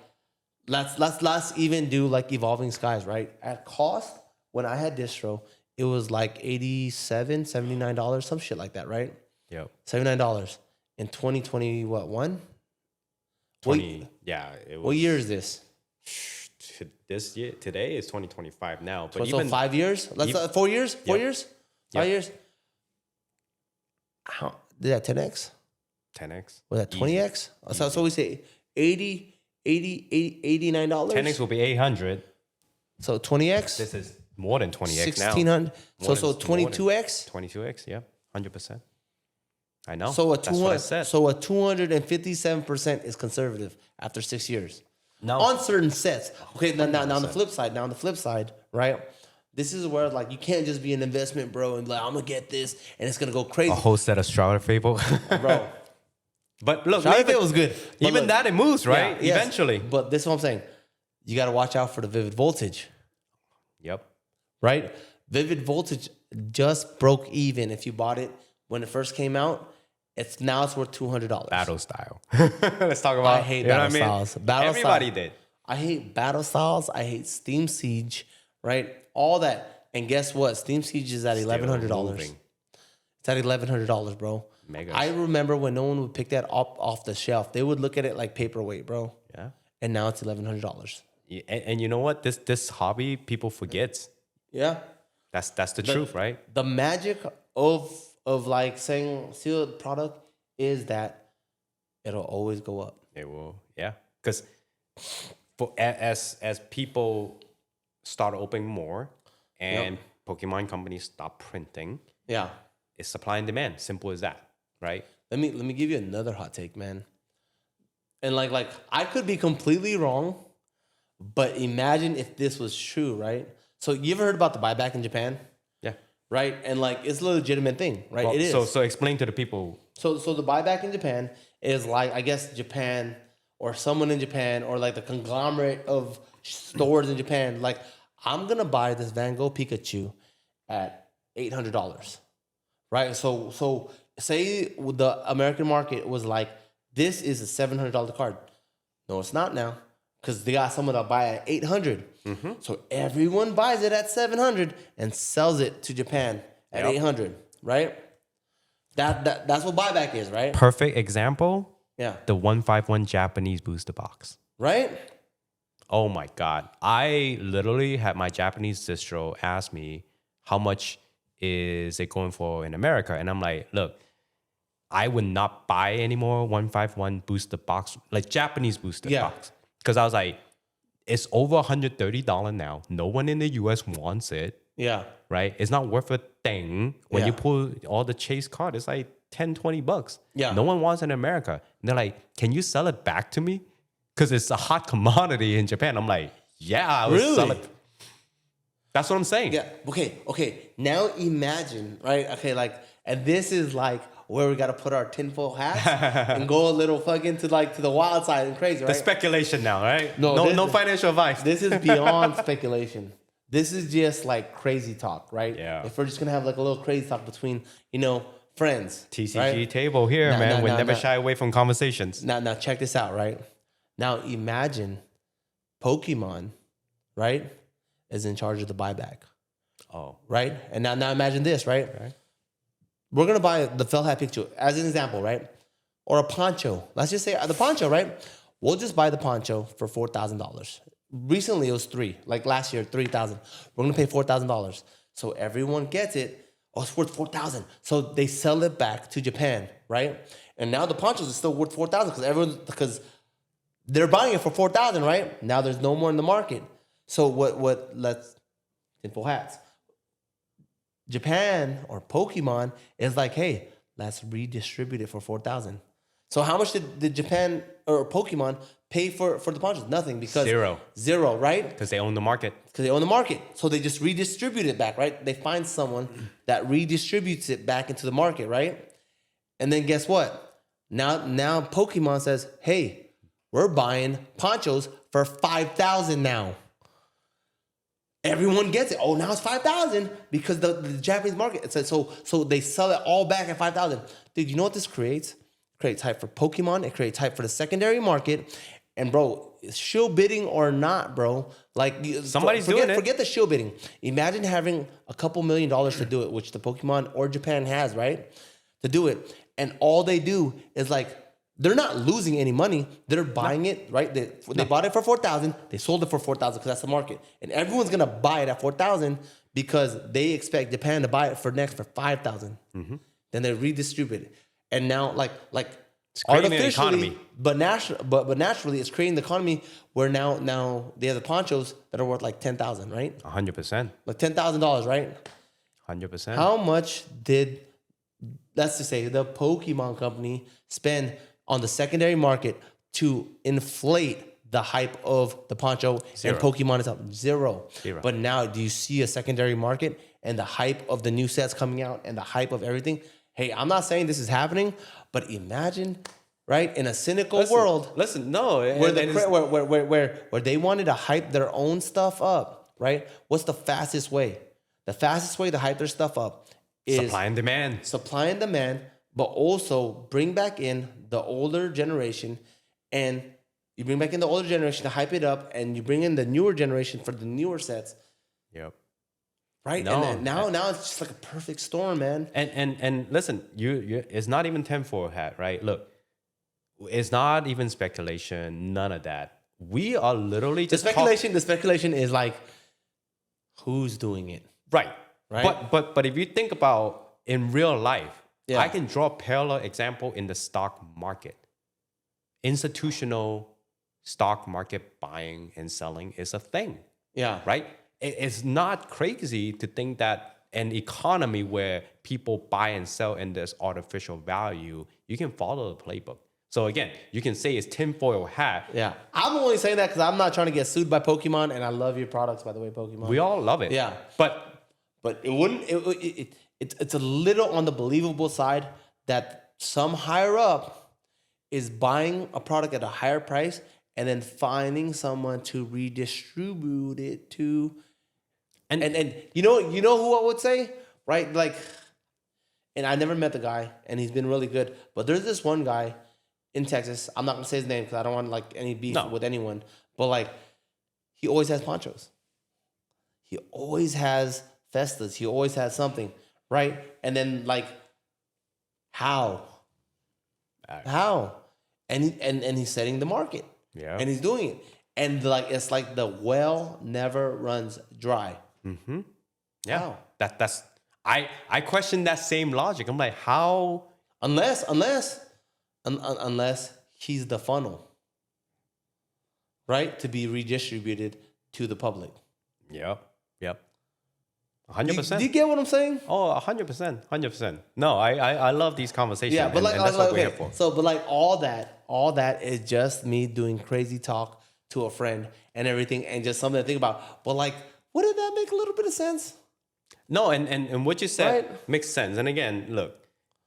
let's even do like Evolving Skies, right? At cost, when I had distro, it was like $79, some shit like that, right? Yep. $79 in 2020. What one? 20. Yeah. It was, What year is this? This year, today is 2025 now. But So even 5 years? Let's 4 years. 4 Yep. years. 5 Yep. years. How did that 10x? 10x. Was that 20x? So we say $89. 10x will be 800. So 20x. This is more than 20x now. 1600. More So than- 22x. 22x, yeah, 100%. I know. So That's what I said. So a 257% is conservative after 6 years. No. On certain sets. Okay, now on the flip side, right? This is where like you can't just be an investment bro and like I'm gonna get this and it's gonna go crazy, A whole set of Strata Fable. bro. But look, Shadow even, Fate was good. But even look, that it moves, right? yeah, yes. Eventually. But this is what I'm saying. You got to watch out for the Vivid Voltage, Yep. right? Vivid Voltage just broke even if you bought it when it first came out. It's worth $200. Battle style. Let's talk about. I hate you know battle what I mean? styles. Battle Everybody style. did. I hate battle styles. I hate Steam Siege, right? All that. And guess what? Steam Siege is at $1,100. moving. It's at $1,100, bro. Megas. I remember when no one would pick that up off the shelf. They would look at it like paperweight, bro. Yeah. And now it's $1,100. Yeah, and you know what? This hobby people forget. Yeah. That's the truth, right? The magic of like saying sealed product is that it'll always go up. It will, yeah. Because as people start opening more and Pokemon companies stop printing, Yeah. it's supply and demand. Simple as that, right? Let me give you another hot take, man. And like I could be completely wrong, but imagine if this was true, right? So you ever heard about the buyback in Japan? Yeah. Right? And like it's a legitimate thing, right? Well, it is. So explain to the people. So the buyback in Japan is like, I guess Japan or someone in Japan or like the conglomerate of stores in Japan. Like, I'm gonna buy this Van Gogh Pikachu at $800, right? So say the American market was like, this is a $700 card. No, it's not now, because they got someone that buy at $800. So everyone buys it at $700 and sells it to Japan at $800, right? That's what buyback is, right? Perfect example, Yeah. the 151 Japanese booster box. Right? Oh my God. I literally had my Japanese distro ask me how much is it going for in America. And I'm like, look, I would not buy any more 151 booster box, like Japanese booster box. Because I was like, it's over $130 now. No one in the US wants it, Yeah. right? It's not worth a thing. When Yeah. you pull all the chase card, it's like 10, 20 bucks. Yeah. No one wants it in America. And they're like, can you sell it back to me? Because it's a hot commodity in Japan. I'm like, yeah, I will sell Really? it. That's what I'm saying. Yeah. Okay. Now imagine, right? Okay, like, and this is like where we got to put our tinfoil hats and go a little fucking to the wild side and crazy, The right? speculation now, right? No, No financial advice. This is beyond speculation. This is just like crazy talk, right? Yeah. If we're just gonna have like a little crazy talk between, friends. TCG right? table here, man. We never nah. shy away from conversations. Now check this out, right? Now imagine Pokemon, right, is in charge of the buyback, Oh, right? And now imagine this, right? okay. We're gonna buy the felt hat picture as an example, right? Or a poncho. Let's just say the poncho, right? We'll just buy the poncho for $4,000. Recently it was $3,000, like last year, $3,000. We're gonna pay $4,000. So everyone gets it. Oh, it's worth $4,000. So they sell it back to Japan, right? And now the ponchos are still worth $4,000 because they're buying it for $4,000, right? Now there's no more in the market. So let's simple hats. Japan or Pokemon is like, hey, let's redistribute it for $4,000. So how much did Japan or Pokemon pay for the ponchos? Nothing, because zero, right? Because they own the market. Because they own the market. So they just redistribute it back, right? They find someone that redistributes it back into the market, right? And then guess what? Now Pokemon says, hey, we're buying ponchos for $5,000 now. Everyone gets it. Oh, now it's $5,000 because the Japanese market. It says so they sell it all back at $5,000. Dude, you know what this creates? It creates hype for Pokemon. It creates hype for the secondary market. And bro, shill bidding or not, bro, like Somebody's doing it. Forget the shill bidding. Imagine having a couple $1 million to do it, which the Pokemon or Japan has, right? To do it. And all they do is like, they're not losing any money. They're buying it, right? They bought it for 4,000. They sold it for 4,000 because that's the market. And everyone's gonna buy it at 4,000 because they expect Japan to buy it for 5,000. Then they redistribute it. And now like it's creating an artificially, economy. but naturally, it's creating the economy where now they have the ponchos that are worth like 10,000, right? 100%. Like $10,000, right? 100%. How much did, let's just say, the Pokemon company spend on the secondary market to inflate the hype of the poncho Zero. and Pokemon itself? Zero. Zero. But now, do you see a secondary market and the hype of the new sets coming out and the hype of everything? Hey, I'm not saying this is happening, but imagine, right, in a cynical world where they wanted to hype their own stuff up, right? What's the fastest way? The fastest way to hype their stuff up is supply and demand, but also bring back in the older generation, and you bring back in the older generation to hype it up, and you bring in the newer generation for the newer sets. Yep. Right? No. And then now it's just like a perfect storm, man. And listen, you it's not even 10-4 hat, right? Look, it's not even speculation, none of that. We are literally just The speculation is like, who's doing it? right. Right. But if you think about in real life, Yeah. I can draw a parallel example in the stock market. Institutional stock market buying and selling is a thing. Yeah. Right? It's not crazy to think that an economy where people buy and sell in this artificial value, you can follow the playbook. So again, you can say it's tinfoil hat. Yeah. I'm only saying that because I'm not trying to get sued by Pokemon, and I love your products, by the way, Pokemon. We all love it. Yeah. But it wouldn't. It's a little on the believable side that some higher up is buying a product at a higher price and then finding someone to redistribute it to. And you know who I would say, right? Like, and I never met the guy, and he's been really good. But there's this one guy in Texas. I'm not gonna say his name because I don't want like any beef with anyone. But like, he always has ponchos. He always has festas. He always has something, right? And then like, how? And he's setting the market. Yeah. And he's doing it. And like, it's like the well never runs dry. Mm-hmm. Yeah. How? That's I question that same logic. I'm like, how? Unless he's the funnel, right? To be redistributed to the public. Yep. 100%. Do you get what I'm saying? Oh, 100%. No, I love these conversations. Yeah, but like, and that's what we're here for. So, but like all that is just me doing crazy talk to a friend and everything, and just something to think about. But like, wouldn't that make a little bit of sense? No, and what you said Right. makes sense. And again, look,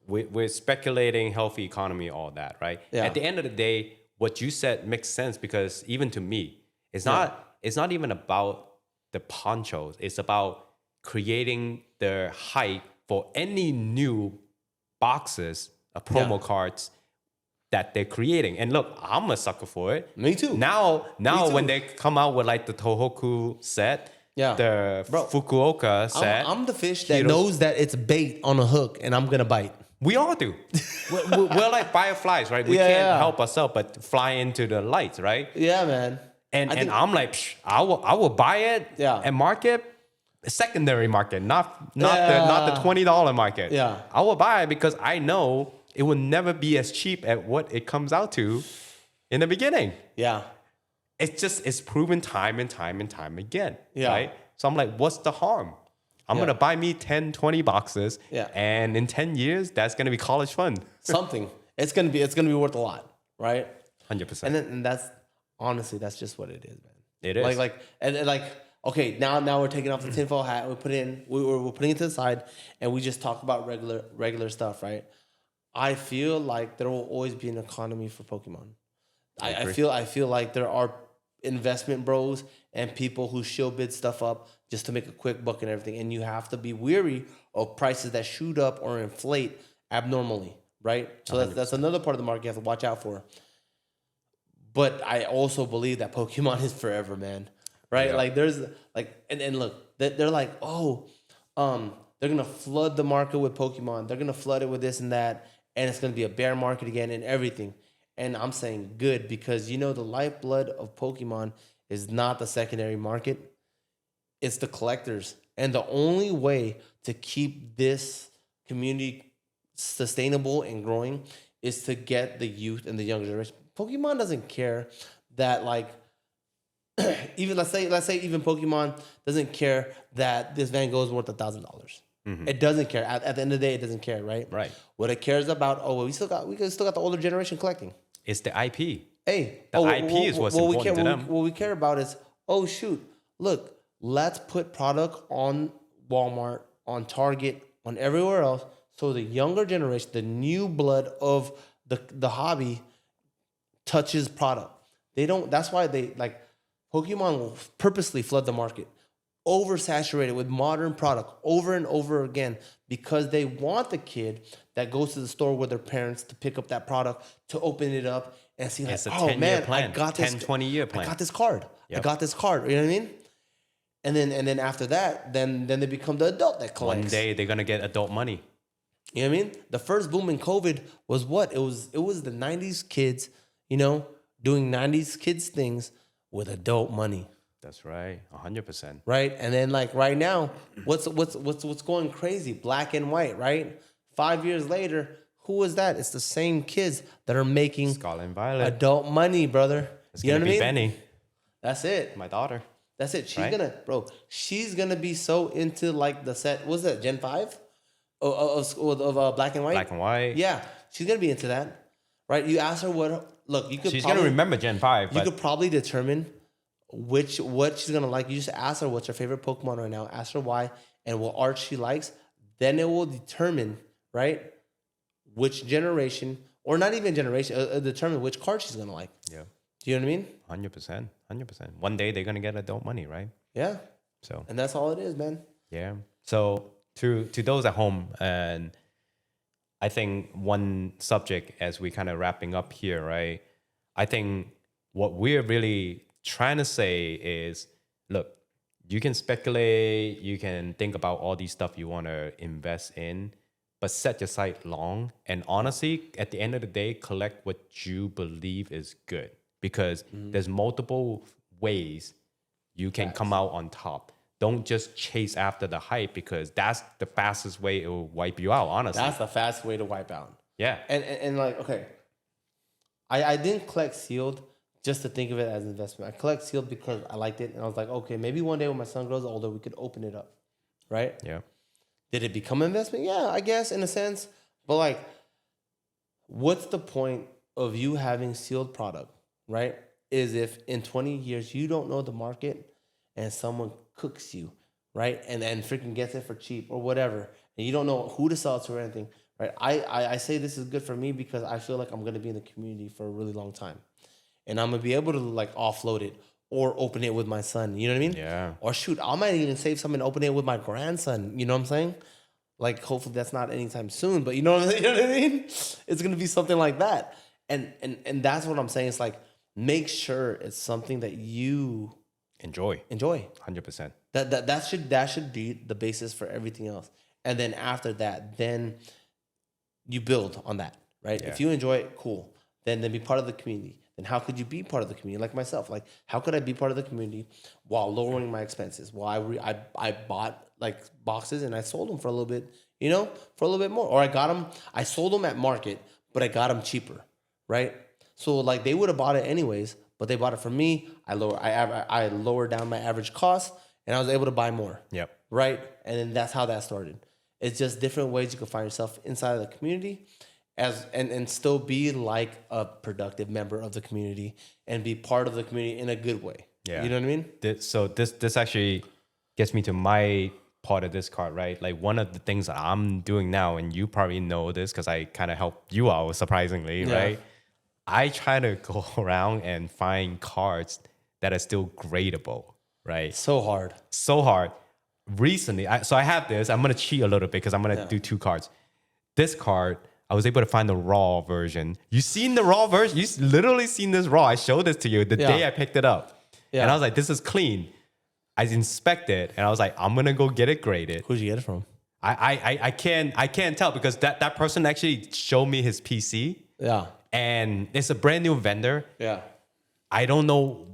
we're speculating healthy economy, all that, right? Yeah. At the end of the day, what you said makes sense because even to me, it's not even about the ponchos. It's about creating the hype for any new boxes, promo cards that they're creating. And look, I'm a sucker for it. Me too. Now Me too. when they come out with like the Tohoku set, Yeah. the Bro, Fukuoka set. I'm the fish that knows that it's bait on a hook, and I'm gonna bite. We all do. we're like fireflies, right? We can't help ourselves but fly into the lights, right? Yeah, man. And I'm like, I will buy it and market. Secondary market, not the $20 market. Yeah. I will buy it because I know it will never be as cheap at what it comes out to in the beginning. Yeah. It's proven time and time again. Yeah. Right? So I'm like, what's the harm? I'm gonna buy me 10, 20 boxes. Yeah. And in 10 years, that's gonna be college fund. Something. It's gonna be worth a lot, right? 100%. And that's honestly, that's just what it is, man. It is. Like okay, now we're taking off the tinfoil hat. We're putting it to the side, and we just talk about regular stuff, right? I feel like there will always be an economy for Pokemon. I feel like there are investment bros and people who shill bid stuff up just to make a quick buck and everything, and you have to be weary of prices that shoot up or inflate abnormally, right? So that's another part of the market you have to watch out for. But I also believe that Pokemon is forever, man. Right? Yeah. Like there's like and look, they're like, oh, they're gonna flood the market with Pokemon. They're gonna flood it with this and that, and it's gonna be a bear market again and everything. And I'm saying good because the lifeblood of Pokemon is not the secondary market. It's the collectors. And the only way to keep this community sustainable and growing is to get the youth and the younger generation. Pokemon doesn't care that like even let's say even Pokemon doesn't care that this Van Gogh is worth $1,000. It doesn't care. At the end of the day, it doesn't care, right? Right. What it cares about, we still got the older generation collecting. It's the IP. Hey, The IP is what's important to them. What we care about is, oh shoot, look, let's put product on Walmart, on Target, on everywhere else, so the younger generation, the new blood of the hobby, touches product. They don't. That's why they like Pokemon will purposely flood the market, oversaturated with modern product over and over again because they want the kid that goes to the store with their parents to pick up that product, to open it up and see like, It's a oh 10-year man, plan, I got this 20-year plan. I got this card. Yep. I got this card. You know what I mean? And then after that, then they become the adult that collects. One day they're gonna get adult money. You know what I mean? The first boom in COVID was what? It was the 90s kids, doing 90s kids things with adult money. That's right, 100%. Right? And then like right now, what's going crazy? Black and white, right? 5 years later, who is that? It's the same kids that are making Scarlet and Violet. adult money, brother. It's You know gonna what I be mean? Benny, That's it. my daughter. That's it. Right? She's gonna be so into like the set. What's that? Gen 5 of black and white. Black and white. Yeah, she's gonna be into that, right? You ask her what. Look, you could. She's probably, gonna remember Gen 5. You But could probably determine what she's gonna like. You just ask her what's her favorite Pokemon right now. Ask her why and what art she likes. Then it will determine, right, which generation or not even generation. Determine which card she's gonna like. yeah, Do you know what I mean? 100%. 100%. One day they're gonna get adult money, right? Yeah. So And that's all it is, man. yeah. So to those at home, and I think one subject as we kind of wrapping up here, right? I think what we're really trying to say is, look, you can speculate, you can think about all these stuff you want to invest in, but set your sight long. And honestly, at the end of the day, collect what you believe is good, because there's multiple ways you can come out on top. Don't just chase after the hype, because that's the fastest way it will wipe you out, honestly. That's the fast way to wipe out. Yeah. And like, okay, I didn't collect sealed just to think of it as an investment. I collect sealed because I liked it, and I was like, okay, maybe one day when my son grows older, we could open it up, right? Yeah. Did it become an investment? Yeah, I guess in a sense. But like, what's the point of you having sealed product, right? Is if in 20 years you don't know the market and someone cooks you, right? And freaking gets it for cheap or whatever, and you don't know who to sell it to or anything, right? I say this is good for me because I feel like I'm gonna be in the community for a really long time, and I'm gonna be able to like offload it or open it with my son. You know what I mean? Yeah. Or shoot, I might even save something and open it with my grandson. You know what I'm saying? Like, hopefully that's not anytime soon, but you know what I mean? It's gonna be something like that, and that's what I'm saying. It's like, make sure it's something that you Enjoy. 100%. That should be the basis for everything else. And then after that, then you build on that, right? Yeah. If you enjoy it, cool. Then be part of the community. Then how could you be part of the community? Like myself, like how could I be part of the community while lowering my expenses? While I bought like boxes and I sold them for a little bit, for a little bit more. Or I sold them at market, but I got them cheaper, right? So like they would have bought it anyways, but they bought it from me. I lowered down my average cost, and I was able to buy more. Yep. Right? And then that's how that started. It's just different ways you can find yourself inside of the community and still be like a productive member of the community and be part of the community in a good way. Yeah. You know what I mean? This actually gets me to my part of this card, right? Like one of the things that I'm doing now, and you probably know this because I kind of helped you out surprisingly, Yeah. right? I try to go around and find cards that are still gradable, right? So hard. So hard. Recently, I have this. I'm going to cheat a little bit because I'm going to do two cards. This card, I was able to find the raw version. You seen the raw version? You literally seen this raw. I showed this to you the day I picked it up. And I was like, this is clean. I inspected and I was like, I'm gonna go get it graded. Who'd you get it from? I can't tell because that person actually showed me his PC. Yeah. And it's a brand new vendor. Yeah. I don't know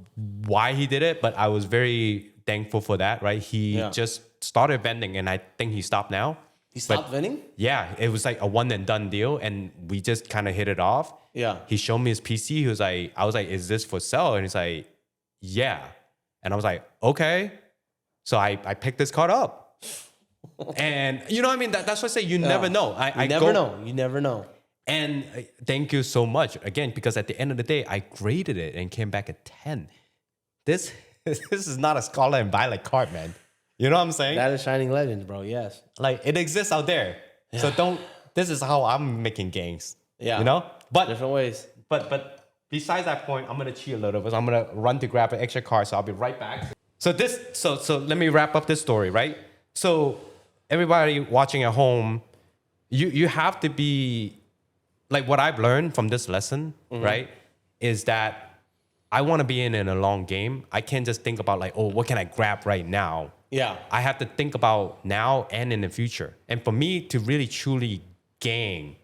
why he did it, but I was very thankful for that, right? He just started vending and I think he stopped now. He stopped vending? Yeah, it was like a one and done deal and we just kind of hit it off. Yeah. He showed me his PC. I was like, is this for sale? And he's like, yeah. And I was like, okay. So I picked this card up. And you know what I mean? That's what I say. You never know. You never know. And thank you so much again, because at the end of the day, I graded it and came back at 10. This is not a Scarlet and Violet card, man. You know what I'm saying? That is Shining Legends, bro. Yes. Like it exists out there. Yeah. So this is how I'm making games. Yeah. You know? But different ways. But besides that point, I'm gonna cheat a little bit. I'm gonna run to grab an extra card, so I'll be right back. So let me wrap up this story, right? So everybody watching at home, you have to be like what I've learned from this lesson, right? Is that I want to be in a long game. I can't just think about like, oh, what can I grab right now? Yeah. I have to think about now and in the future. And for me to really truly gain,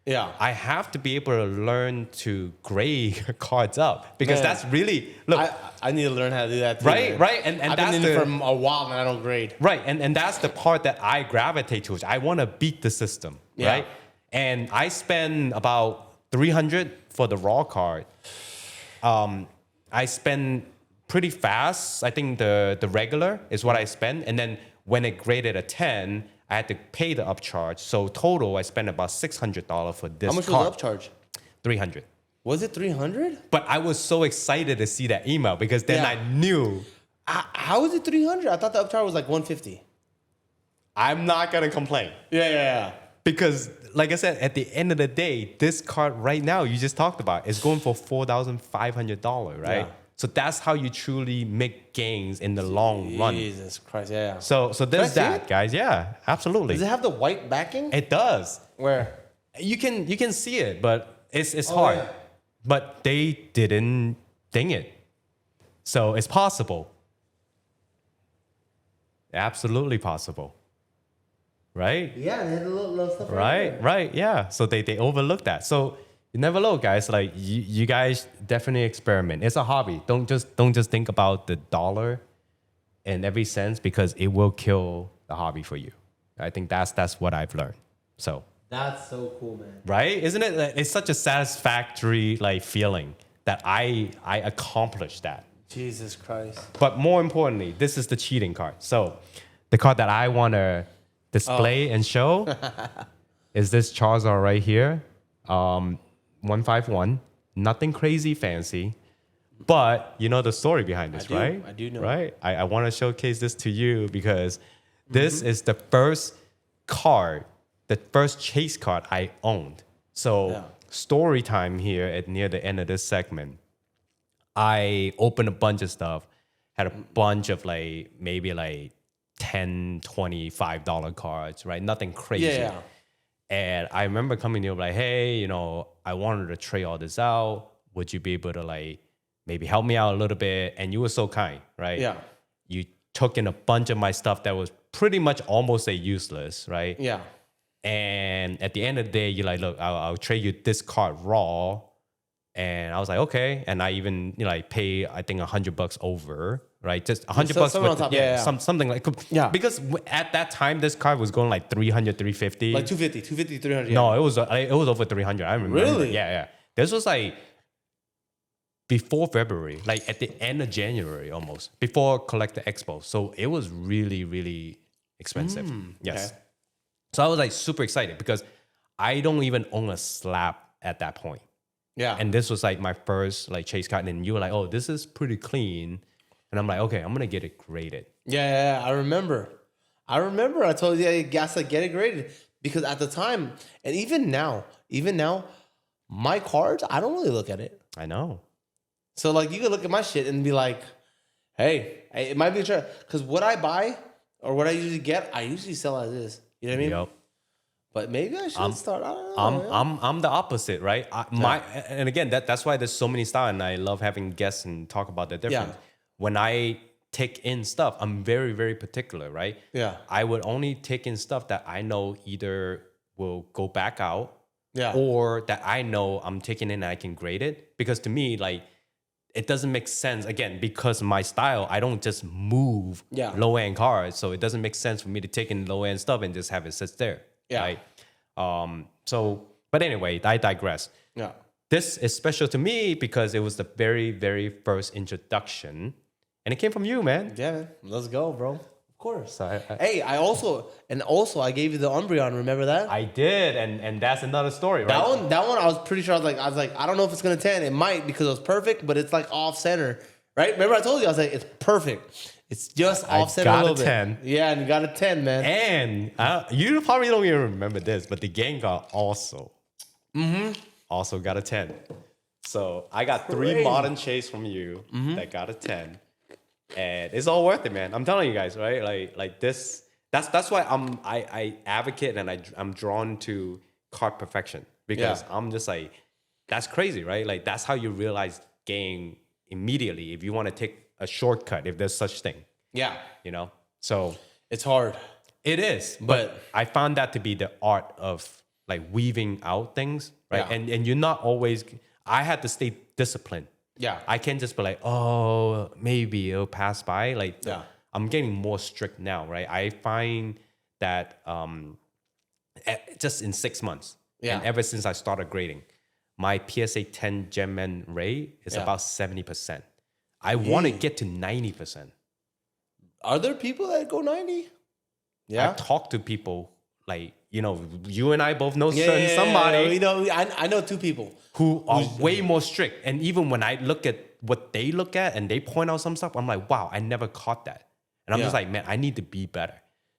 I have to be able to learn to grade cards up because that's really look. I need to learn how to do that too. Right, man. right, and I've that's been in it for a while and I don't grade. Right, and that's the part that I gravitate towards. I want to beat the system, right? And I spend about $300 for the raw card. I spend pretty fast. I think the regular is what I spend, and then when it graded a 10. I had to pay the upcharge. So total, I spent about $600 for this. How much card. was the upcharge? $300. Was it 300? But I was so excited to see that email because then I knew. How is it 300? I thought the upcharge was like 150. I'm not gonna complain. Yeah. Because, like I said, at the end of the day, this card right now you just talked about is going for $4,500, right? Yeah. So that's how you truly make gains in the long run. Jesus Christ, yeah. So there's that, guys. Yeah, absolutely. Does it have the white backing? It does. Where? You can see it, but it's hard. Yeah. But they didn't ding it. So it's possible. Absolutely possible. Right? Yeah, they had a little stuff right, yeah. So they overlooked that. So you never know, guys. Like you guys definitely experiment. It's a hobby. Don't just think about the dollar and every cent because it will kill the hobby for you. I think that's what I've learned. So that's so cool, man. Right? Isn't it? It's such a satisfactory like feeling that I accomplished that. Jesus Christ. But more importantly, this is the cheating card. So the card that I want to display and show is this Charizard right here. 151, nothing crazy fancy, but you know the story behind this, right? I do know. Right? I want to showcase this to you because this is the first card, the first chase card I owned. So story time here at near the end of this segment. I opened a bunch of stuff, had a bunch of like maybe like $10, $20, $5 cards, right? Nothing crazy. Yeah. And I remember coming to you like, hey, you know, I wanted to trade all this out. Would you be able to like maybe help me out a little bit? And you were so kind, right? Yeah. You took in a bunch of my stuff that was pretty much almost useless, right? Yeah. And at the end of the day, you're like, look, I'll trade you this card raw. And I was like, okay. And I even, you know, like pay, I think $100 over, right? Just $100 on top. Something like, because at that time, this card was going like 300, 350. Like 250, 300. Yeah. No, it was over 300. I remember. Really? Yeah. This was like before February, like at the end of January almost, before Collector Expo. So it was really, really expensive. Yes. Okay. So I was like super excited because I don't even own a slab at that point. Yeah. And this was like my first like chase card. And you were like, oh, this is pretty clean. And I'm like, okay, I'm going to get it graded. Yeah. I remember. I told you, I guess I get it graded because at the time, and even now, my cards, I don't really look at it. I know. So like you could look at my shit and be like, hey, it might be a because what I buy or what I usually get, I usually sell as is. You know what I mean? Yep. But maybe I should start. I don't know. I'm the opposite, right? And again, that's why there's so many styles, and I love having guests and talk about the difference. When I take in stuff, I'm very, very particular, right? Yeah. I would only take in stuff that I know either will go back out, Yeah. or that I know I'm taking in and I can grade it. Because to me, like, it doesn't make sense, again, because of my style, I don't just move low-end cards. So it doesn't make sense for me to take in low-end stuff and just have it sit there. Yeah. Right? But anyway, I digress. Yeah. This is special to me because it was the very, very first introduction. And it came from you, man. Yeah, man. Let's go, bro. Of course. So I also gave you the Umbreon. Remember that? I did, and that's another story, right? That one, I was pretty sure. I was like, I don't know if it's gonna 10. It might because it was perfect, but it's like off center, right? Remember I told you I was like, it's perfect. It's just off center a little bit. 10. Yeah, and you got a 10, man. And you probably don't even remember this, but the Gengar also got a 10. So I got 3 modern chase from you that got a 10. And it's all worth it, man. I'm telling you guys, right? Like this. That's why I advocate and I'm drawn to card perfection, because I'm just like, that's crazy, right? Like that's how you realize game immediately if you want to take a shortcut, if there's such thing. Yeah. You know? So it's hard. It is, but I found that to be the art of like weaving out things, right? Yeah. And you're not always. I had to stay disciplined. Yeah. I can't just be like, oh, maybe it'll pass by. Like, I'm getting more strict now, right? I find that just in 6 months, and ever since I started grading, my PSA 10 Gemman rate is about 70%. I want to get to 90%. Are there people that go 90? Yeah. I talk to people like, you and I both know somebody. I know 2 people who are way more strict. And even when I look at what they look at and they point out some stuff, I'm like, wow, I never caught that. And I'm just like, man, I need to be better.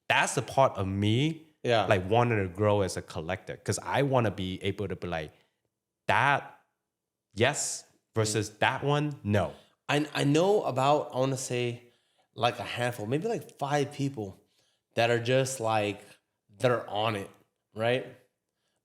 That's the part of me, like wanting to grow as a collector. Because I want to be able to be like, that, yes, versus that one, no. I know about, I want to say, like a handful, maybe like 5 people that are just like, that are on it, right?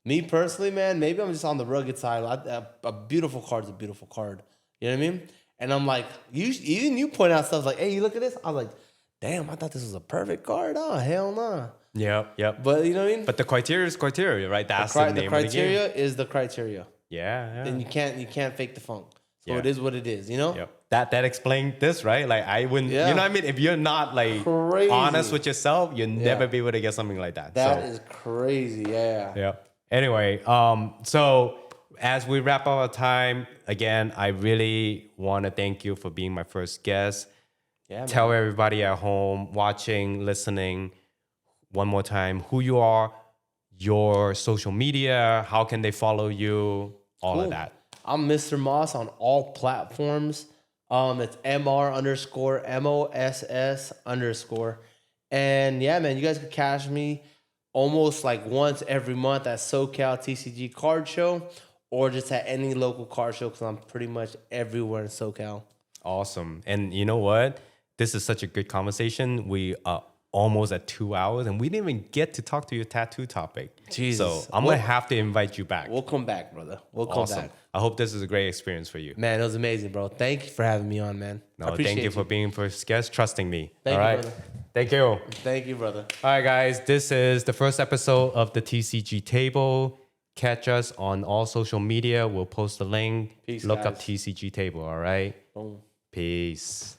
Me personally, man, maybe I'm just on the rugged side. A beautiful card is a beautiful card. You know what I mean? And I'm like, you point out stuff like, hey, you look at this. I was like, damn, I thought this was a perfect card. Oh, hell no. Yep. But you know what I mean? But the criteria is criteria, right? That's the name of the game. The criteria is the criteria. Yeah. And you can't fake the funk. So it is what it is, Yep. That explained this, right? Like I wouldn't, you know what I mean? If you're not like honest with yourself, you'll never be able to get something like that. That is crazy, yeah. Anyway, so as we wrap up our time, again, I really want to thank you for being my first guest. Yeah, tell everybody at home, watching, listening, one more time, who you are, your social media, how can they follow you, all of that. I'm Mr. Moss on all platforms. It's MR_MOSS_. And yeah, man, you guys can catch me almost like once every month at SoCal TCG Card Show, or just at any local card show, because I'm pretty much everywhere in SoCal. Awesome. And you know what? This is such a good conversation. We are almost at 2 hours, and we didn't even get to talk to your tattoo topic. Jesus. So I'm going to have to invite you back. We'll come back, brother. We'll come back. I hope this is a great experience for you. Man, it was amazing, bro. Thank you for having me on, man. No, thank you for being first guest, trusting me. Thank you, brother. Thank you. Thank you, brother. All right, guys. This is the first episode of the TCG Table. Catch us on all social media. We'll post the link. Peace, Look guys. up TCG Table, all right? Boom. Peace.